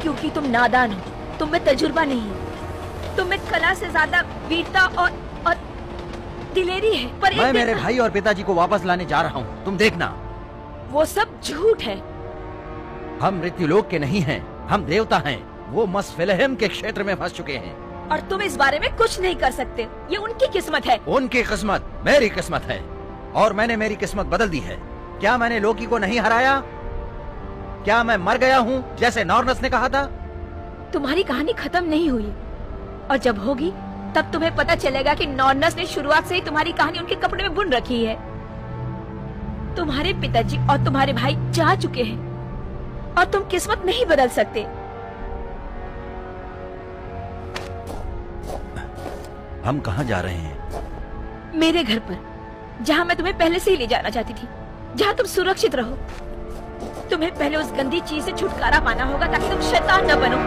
क्योंकि तुम नादान हो। तुम में तजुर्बा नहीं है। तुम में कला से ज्यादा वीरता और दिलेरी है। पर मैं मेरे भाई और पिताजी को वापस लाने जा रहा हूँ। तुम देखना। वो सब झूठ है। हम मृत्युलोक के नहीं हैं। हम देवता हैं। वो मस्फिलहम के क्षेत्र में फंस चुके हैं और तुम इस बारे में कुछ नहीं कर सकते। ये उनकी किस्मत है। उनकी किस्मत मेरी किस्मत है और मैंने मेरी किस्मत बदल दी है। क्या मैंने लोकी को नहीं हराया? क्या मैं मर गया हूँ जैसे नॉर्नस ने कहा था? तुम्हारी कहानी खत्म नहीं हुई और जब होगी तब तुम्हें पता चलेगा कि नॉर्नस ने शुरुआत से ही तुम्हारी कहानी उनके कपड़े में बुन रखी है। तुम्हारे पिताजी और तुम्हारे भाई जा चुके हैं और तुम किस्मत नहीं बदल सकते। हम कहाँ जा रहे हैं? मेरे घर पर, जहाँ मैं तुम्हें पहले से ही ले जाना चाहती थी, जहाँ तुम सुरक्षित रहो। तुम्हें पहले उस गंदी चीज से छुटकारा पाना होगा ताकि तुम शैतान न बनो।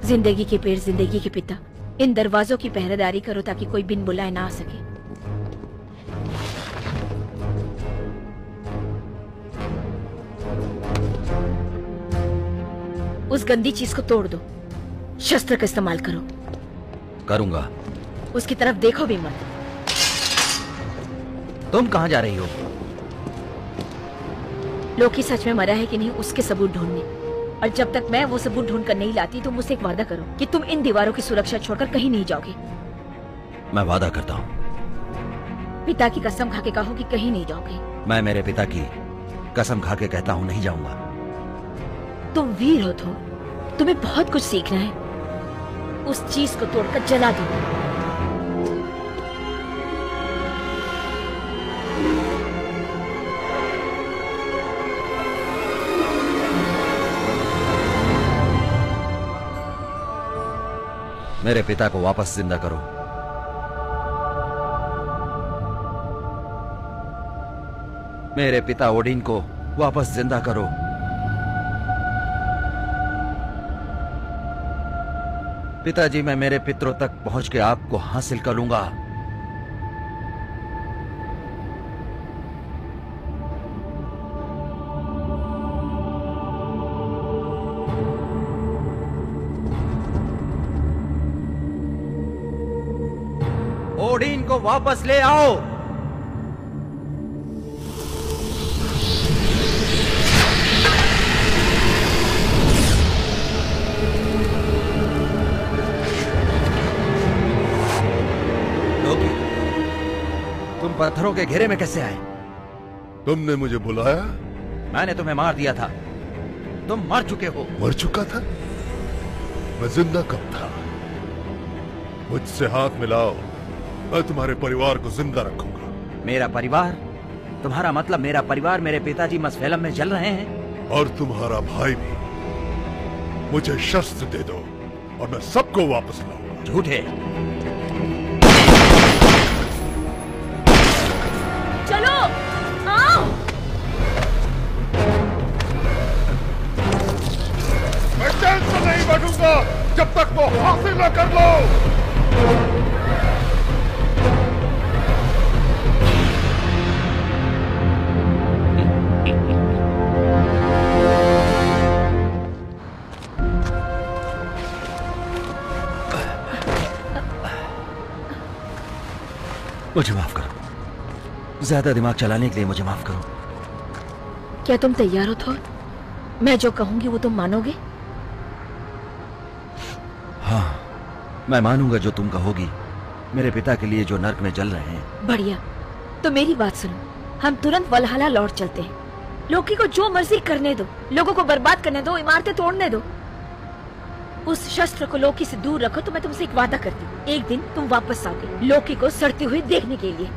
जिंदगी के पेड़, जिंदगी के पिता, इन दरवाजों की पहरेदारी करो ताकि कोई बिन बुलाए ना आ सके। उस गंदी चीज को तोड़ दो। शस्त्र का इस्तेमाल करो। करूंगा। उसकी तरफ देखो भी मत। तुम कहाँ जा रही हो? लोकी सच में मरा है कि नहीं उसके सबूत ढूंढने। और जब तक मैं वो सबूत ढूंढ कर नहीं लाती तो मुझसे एक वादा करो कि तुम इन दीवारों की सुरक्षा छोड़कर कहीं नहीं जाओगे। मैं वादा करता हूँ। पिता की कसम खा के कहो कि कहीं नहीं जाओगे। मैं मेरे पिता की कसम खा के कहता हूँ नहीं जाऊंगा। तुम वीर हो तो तुम्हें बहुत कुछ सीखना है। उस चीज को तोड़कर जला दो। मेरे पिता को वापस जिंदा करो। मेरे पिता ओडिन को वापस जिंदा करो। पिताजी, मैं मेरे पितरों तक पहुंच के आपको हासिल कर लूंगा। ओडिन को वापस ले आओ। लोकी, तुम पत्थरों के घेरे में कैसे आए? तुमने मुझे बुलाया? मैंने तुम्हें मार दिया था। तुम मर चुके हो। मर चुका था? मैं जिंदा कब था? मुझसे हाथ मिलाओ, मैं तुम्हारे परिवार को जिंदा रखूंगा। मेरा परिवार? तुम्हारा मतलब मेरा परिवार, मेरे पिताजी मसफेलम में जल रहे हैं? और तुम्हारा भाई भी। मुझे शस्त्र दे दो और मैं सबको वापस लाऊंगा। झूठे। चलो आओ। मैं चैन से नहीं बैठूंगा जब तक वो हासिल न कर लो। मुझे माफ करो। ज्यादा दिमाग चलाने के लिए मुझे माफ करो। क्या तुम तैयार हो थोर? मैं जो कहूंगी वो तुम मानोगे? हाँ, मैं मानूंगा जो तुम कहोगी। मेरे पिता के लिए जो नर्क में जल रहे हैं। बढ़िया, तो मेरी बात सुनो। हम तुरंत वलहला लौट चलते हैं। लोकी को जो मर्जी करने दो, लोगों को बर्बाद करने दो, इमारतें तोड़ने दो। उस शस्त्र को लोकी से दूर रखो तो मैं तुमसे एक वादा करती हूँ, एक दिन तुम वापस आओगे लोकी को सड़ती हुई देखने के लिए।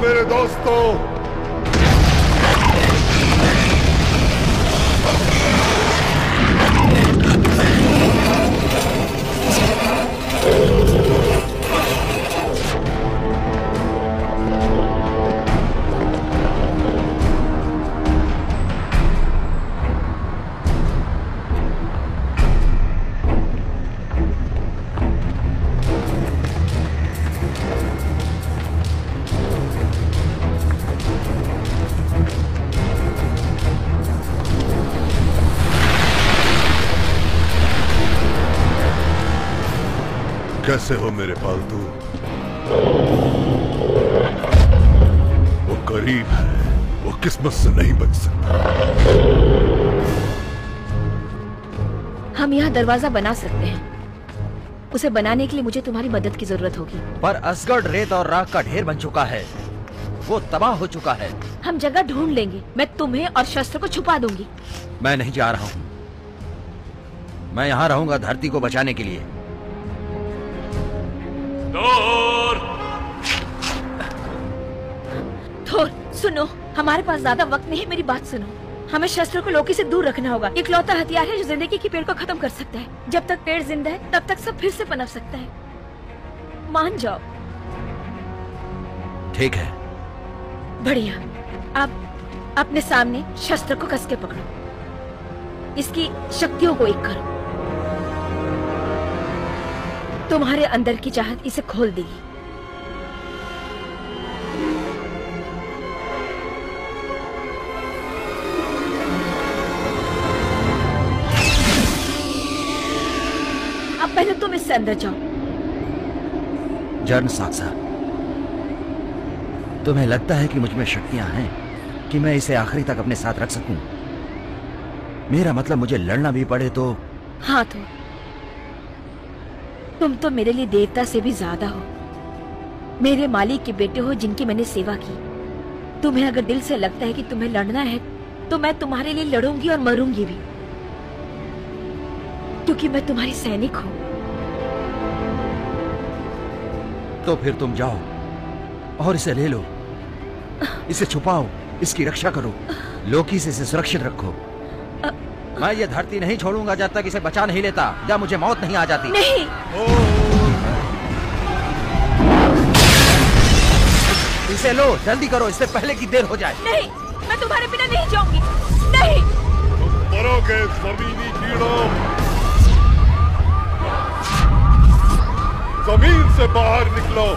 मेरे दोस्तों, कैसे हो मेरे पालतू? वो करीब है, वो किस्मत से नहीं बच सकता। हम यहाँ दरवाजा बना सकते हैं। उसे बनाने के लिए मुझे तुम्हारी मदद की जरूरत होगी। पर असगढ़ रेत और राख का ढेर बन चुका है, वो तबाह हो चुका है। हम जगह ढूंढ लेंगे। मैं तुम्हें और शस्त्र को छुपा दूंगी। मैं नहीं जा रहा हूँ। मैं यहाँ रहूंगा धरती को बचाने के लिए। थोर, सुनो, हमारे पास ज्यादा वक्त नहीं है। मेरी बात सुनो। हमें शस्त्र को लोकी से दूर रखना होगा। इकलौता हथियार है जो जिंदगी की पेड़ को खत्म कर सकता है। जब तक पेड़ जिंदा है तब तक सब फिर से पनप सकता है। मान जाओ। ठीक है। बढ़िया। अब अपने सामने शस्त्र को कस के पकड़ो। इसकी शक्तियों को एक करो। तुम्हारे अंदर की चाहत इसे खोल देगी। अब पहले तुम इससे अंदर जाओ। जर्न साक्सा, तुम्हें लगता है कि मुझ में शक्तियां हैं कि मैं इसे आखिरी तक अपने साथ रख सकूं? मेरा मतलब मुझे लड़ना भी पड़े तो? हाँ, तुम तो मेरे लिए देवता से भी ज्यादा हो। मेरे मालिक के बेटे हो जिनकी मैंने सेवा की। तुम्हें अगर दिल से लगता है कि तुम्हें लड़ना है तो मैं तुम्हारे लिए लड़ूंगी और मरूंगी भी, क्योंकि मैं तुम्हारी सैनिक हूँ। तो फिर तुम जाओ और इसे ले लो, इसे छुपाओ, इसकी रक्षा करो, लोकी से इसे सुरक्षित रखो। मैं ये धरती नहीं छोड़ूंगा जब तक इसे बचा नहीं लेता, या मुझे मौत नहीं आ जाती। नहीं। इसे लो, जल्दी करो, इससे पहले की देर हो जाए। नहीं, मैं तुम्हारे बिना नहीं जाऊंगी। नहीं। तुम मरोगे जमीनी कीड़ों। जमीन से बाहर निकलो,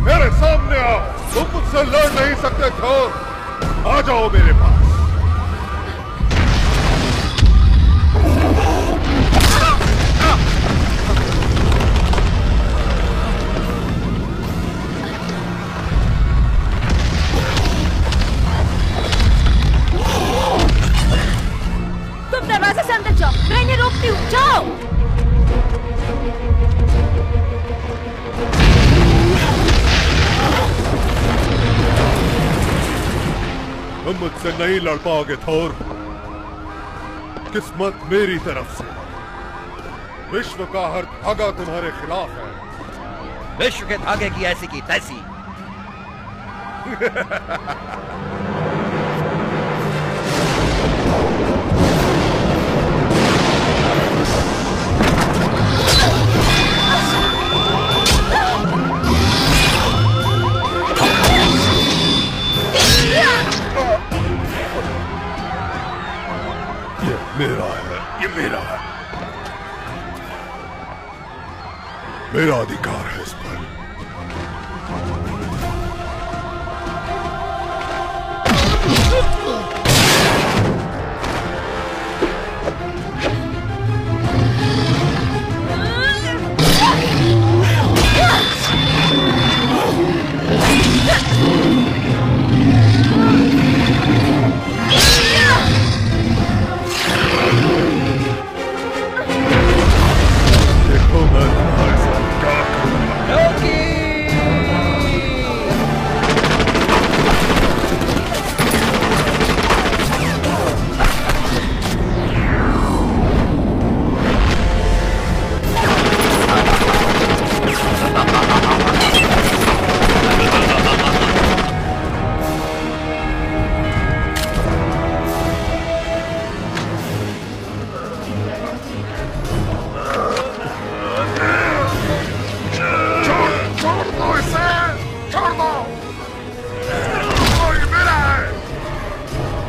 मेरे सामने आओ। तुम मुझसे लड़ नहीं सकते थोर। आ जाओ मेरे पास। कहती हूँ, जाओ। तुम मुझसे नहीं लड़ पाओगे थोर। किस्मत मेरी तरफ से। विश्व का हर धागा तुम्हारे खिलाफ है। विश्व के धागे की ऐसी की तैसी। मेरा है, ये मेरा है। मेरा अधिकार है इस पर।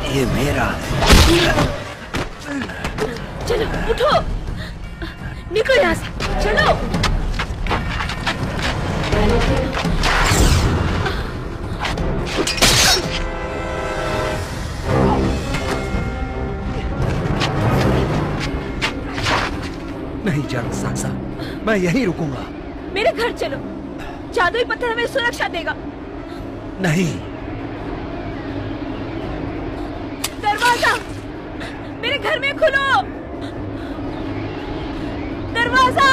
ये मेरा है। चलो उठो, निकलो यहाँ से, चलो। नहीं जन्म साक्सा, मैं यहीं रुकूंगा। मेरे घर चलो, जादुई पत्थर हमें सुरक्षा देगा। नहीं। दरवाजा मेरे घर में खोलो, दरवाजा।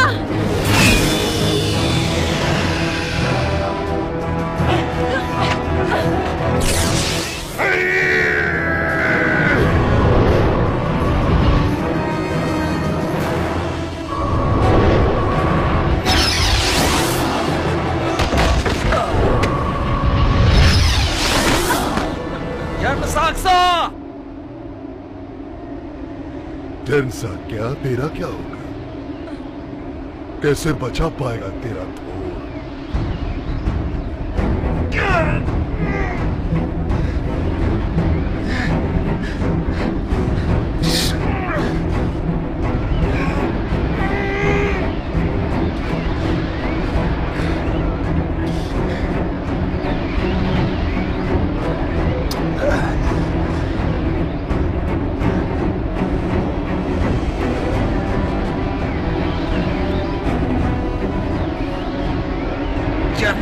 साक्सा। जन्सा क्या तेरा क्या होगा? कैसे बचा पाएगा तेरा थोर?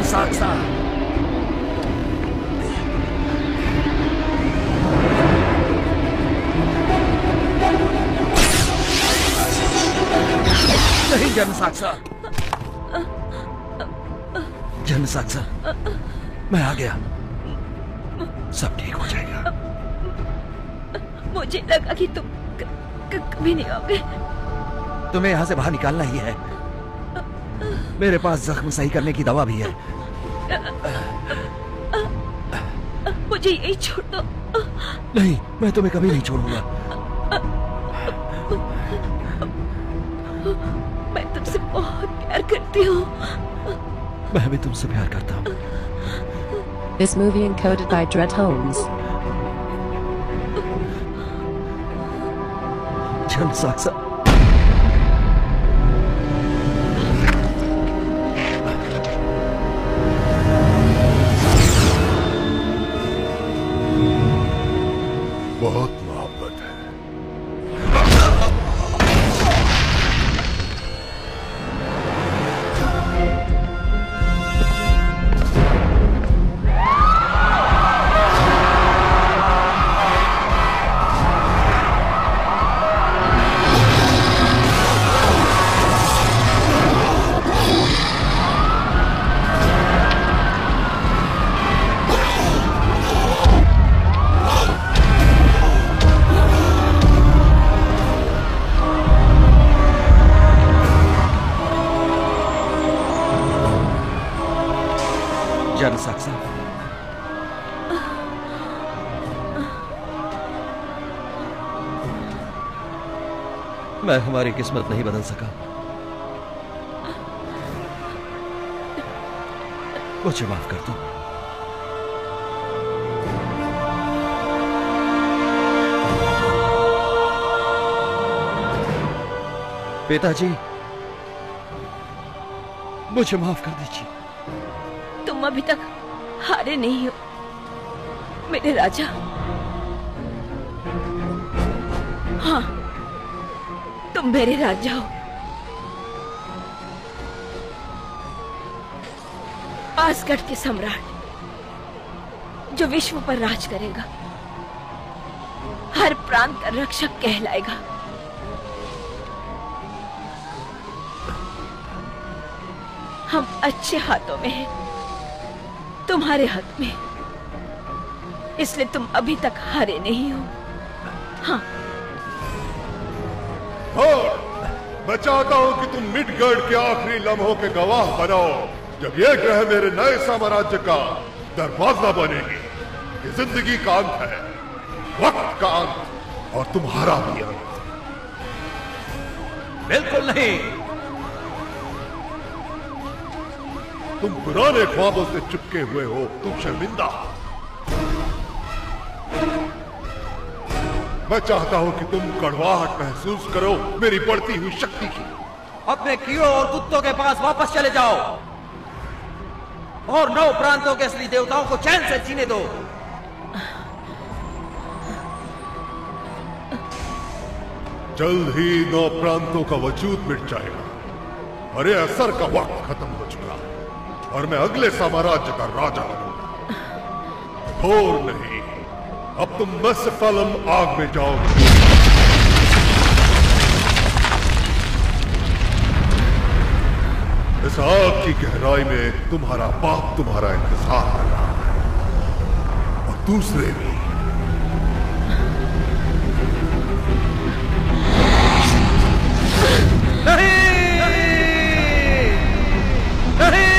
साक्सा, नहीं जन्म साक्सा, जन्म साक्सा, मैं आ गया, सब ठीक हो जाएगा। मुझे लगा कि तुम कभी नहीं आओगे। तुम्हें यहाँ से बाहर निकालना ही है। मेरे पास जख्म सही करने की दवा भी है। मुझे यही छोड़ दो। नहीं, मैं तुम्हें कभी नहीं छोड़ूंगा। मैं तुमसे बहुत प्यार करती हूँ। मैं भी तुमसे प्यार करता हूँ। This movie encoded by Dread Holmes. जन्म साक्सा, बहुत मोहब्बत है। साक्सा। मैं हमारी किस्मत नहीं बदल सका। मुझे माफ कर दो। पिताजी, मुझे माफ कर दीजिए। तुम अभी तक हारे नहीं हो मेरे राजा। हाँ, तुम मेरे राजा हो। आसगढ़ के सम्राट, जो विश्व पर राज करेगा, हर प्रांत का रक्षक कहलाएगा। हम अच्छे हाथों में हैं, तुम्हारे हाथ में, इसलिए तुम अभी तक हारे नहीं हो। हाँ, मैं चाहता हूं कि तुम मिडगढ़ के आखिरी लम्हों के गवाह बनो, जब ये ग्रह मेरे नए साम्राज्य का दरवाजा बनेगी। ये जिंदगी का अंत है, वक्त का अंत, और तुम्हारा भी अंत। बिल्कुल नहीं। तुम पुराने ख्वाबों से चिपके हुए हो, तुम शर्मिंदा। मैं चाहता हूं कि तुम कड़वाहट महसूस करो मेरी बढ़ती हुई शक्ति की। अपने कीड़ों और कुत्तों के पास वापस चले जाओ और 9 प्रांतों के असली देवताओं को चैन से जीने दो। जल्द ही 9 प्रांतों का वजूद मिट जाएगा और ये असर का वक्त खत्म हो चुका है, और मैं अगले साम्राज्य का राजा बनूंगा। घोर नहीं, अब तुम मसफलम आग में जाओगे। इस आग की गहराई में तुम्हारा बाप तुम्हारा इंतजार कर रहा है, और दूसरे भी। नहीं, नहीं,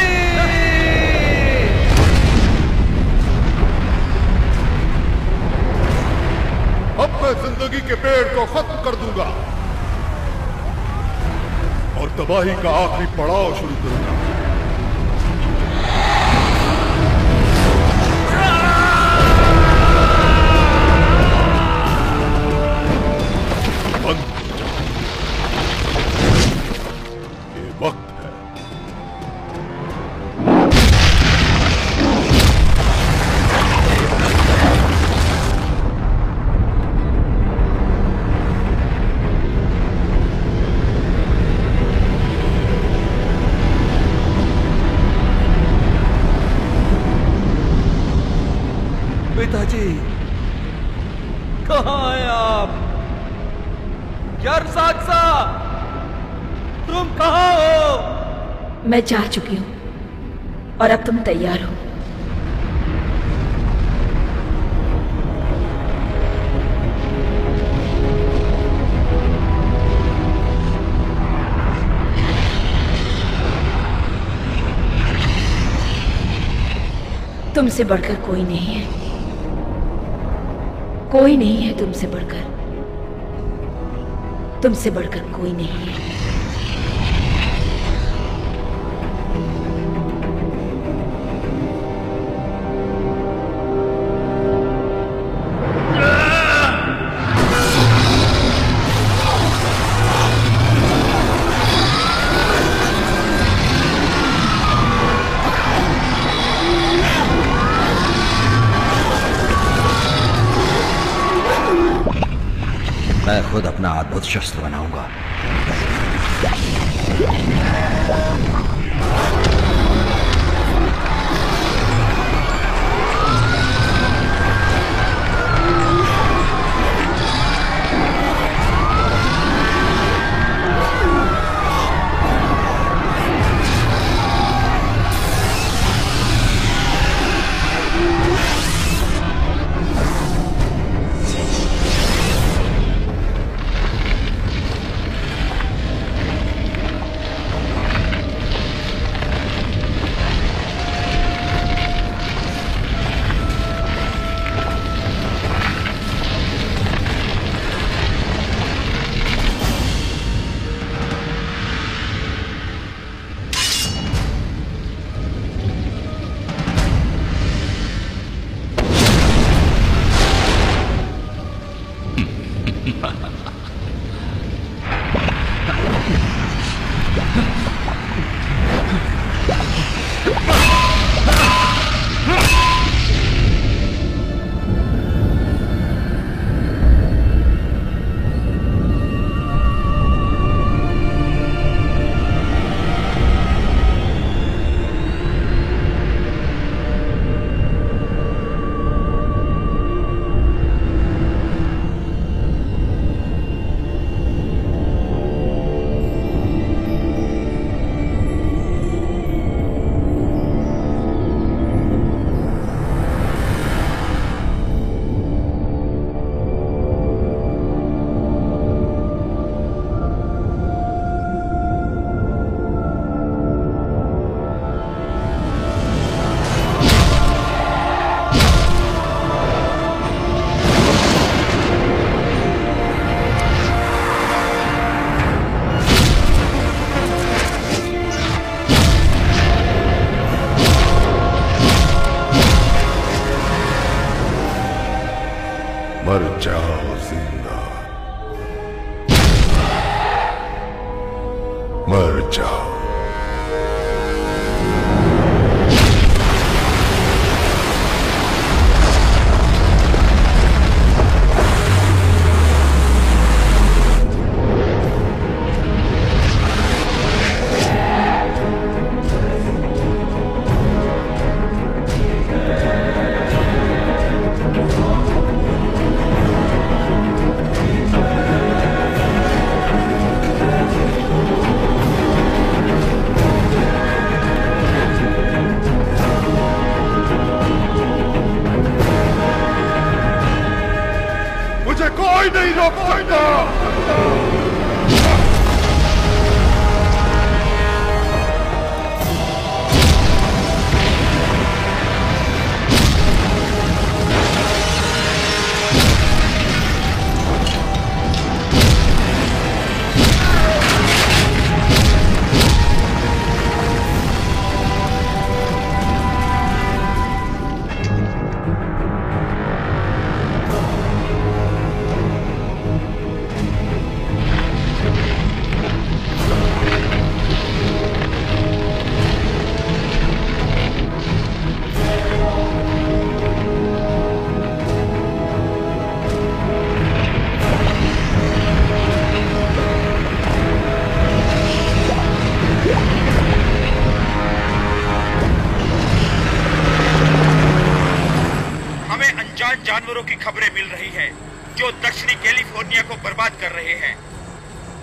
अब मैं जिंदगी के पेड़ को खत्म कर दूंगा और तबाही का आखिरी पड़ाव शुरू करूंगा। बंद, ये वक्त है। पिताजी, कहाँ हैं आप? यार साक्सा, तुम कहाँ हो? मैं जा चुकी हूँ और अब तुम तैयार हो। तुमसे बढ़कर कोई नहीं है, कोई नहीं है तुमसे बढ़कर, तुमसे बढ़कर कोई नहीं है। मैं खुद अपना अद्भुत शस्त्र बनाऊंगा। मर जाओ। कोई नहीं रोक सकता। जानवरों की खबरें मिल रही हैं जो दक्षिणी कैलिफोर्निया को बर्बाद कर रहे हैं।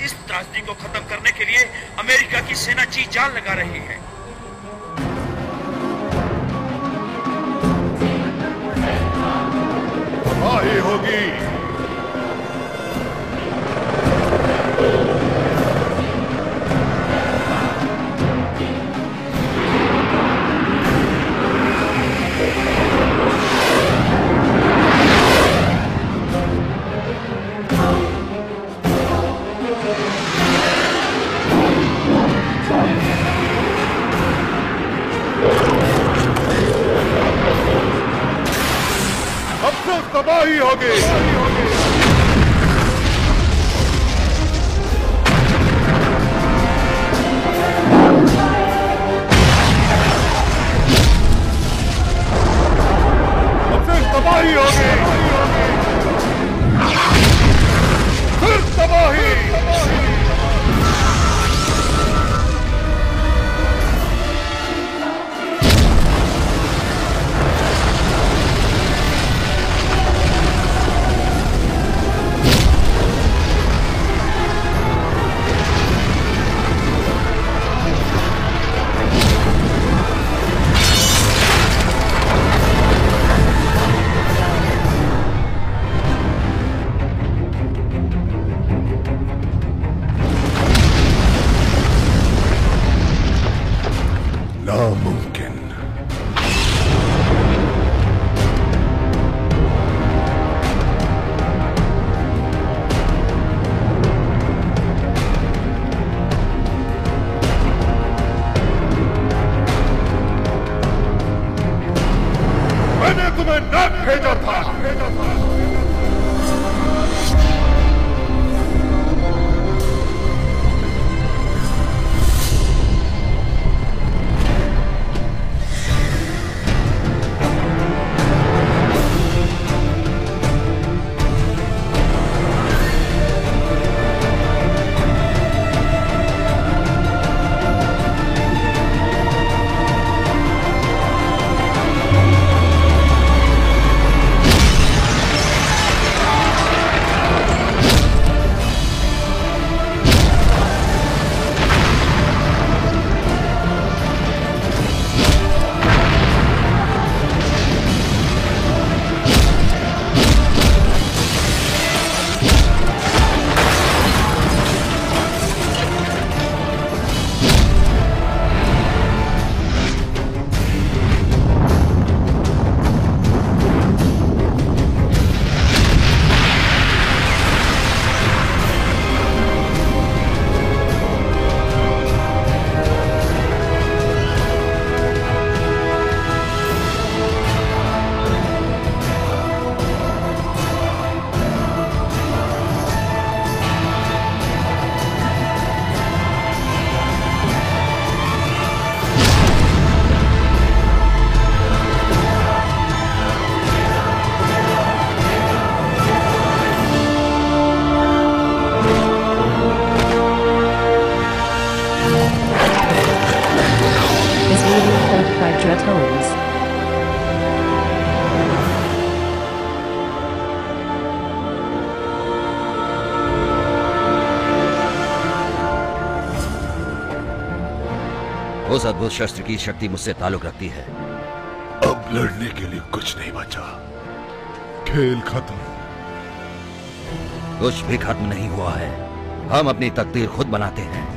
इस त्रासदी को खत्म करने के लिए अमेरिका की सेना जी जान लगा रही है। तबाही होगी। तबाही होगी। तबाही होगी। फिर तबाही। उस अद्भुत शस्त्र की शक्ति मुझसे ताल्लुक रखती है। अब लड़ने के लिए कुछ नहीं बचा, खेल खत्म। कुछ भी खत्म नहीं हुआ है, हम अपनी तकदीर खुद बनाते हैं।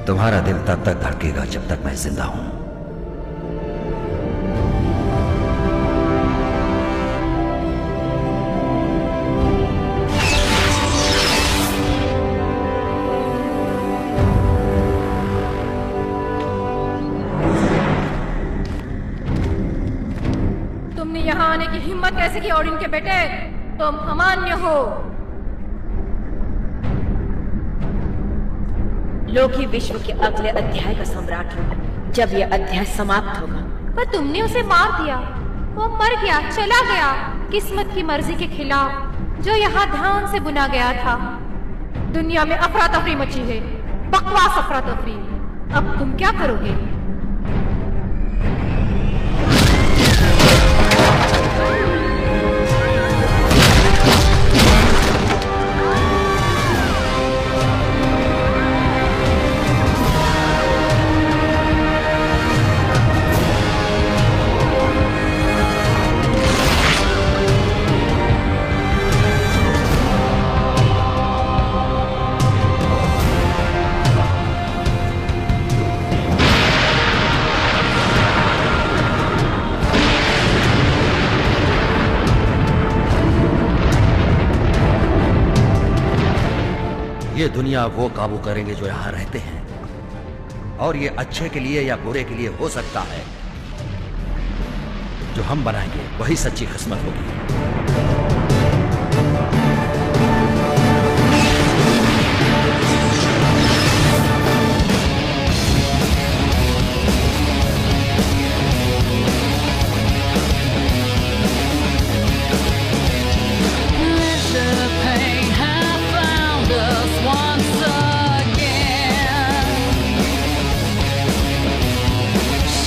तुम्हारा दिल तब तक धड़केगा जब तक मैं जिंदा हूं। तुमने यहाँ आने की हिम्मत कैसे की ओडिन के बेटे? तुम अमान्य हो। लोकी विश्व के अगले अध्याय का सम्राट होगा जब यह अध्याय समाप्त होगा। पर तुमने उसे मार दिया, वो मर गया, चला गया किस्मत की मर्जी के खिलाफ, जो यहाँ ध्यान से बुना गया था। दुनिया में अफरा तफरी मची है, बकवास अफरा तफरी। अब तुम क्या करोगे? ये दुनिया वो काबू करेंगे जो यहाँ रहते हैं, और ये अच्छे के लिए या बुरे के लिए हो सकता है। जो हम बनाएंगे वही सच्ची किस्मत होगी।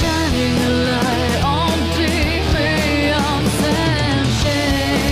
Shining a light on deep beyond sensation.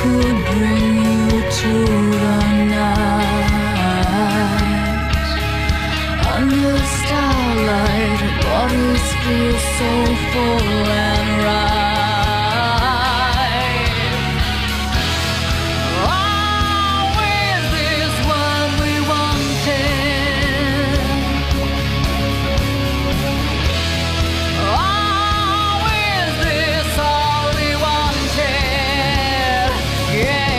could bring you to the night. Under starlight, waters feel so full and right. Oh, is this what we wanted? Oh, is this all we wanted? Yeah.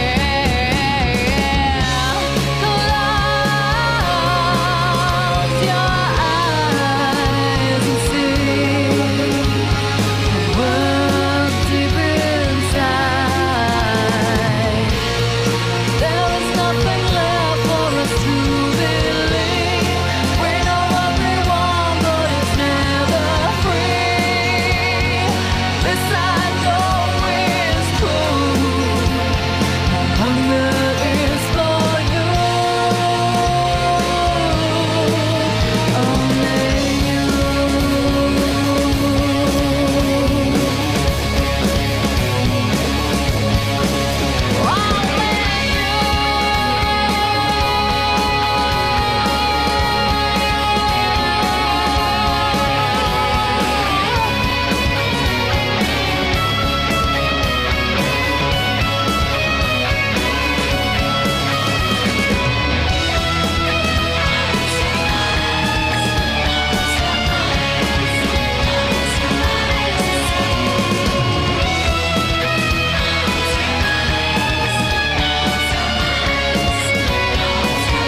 Close your eyes and see the world deep inside. There is nothing left for us to believe. We know what we want, but it's never free. This I know is true. Hunger is for you, only you.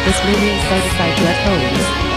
This movie is coded by Dread Holmes.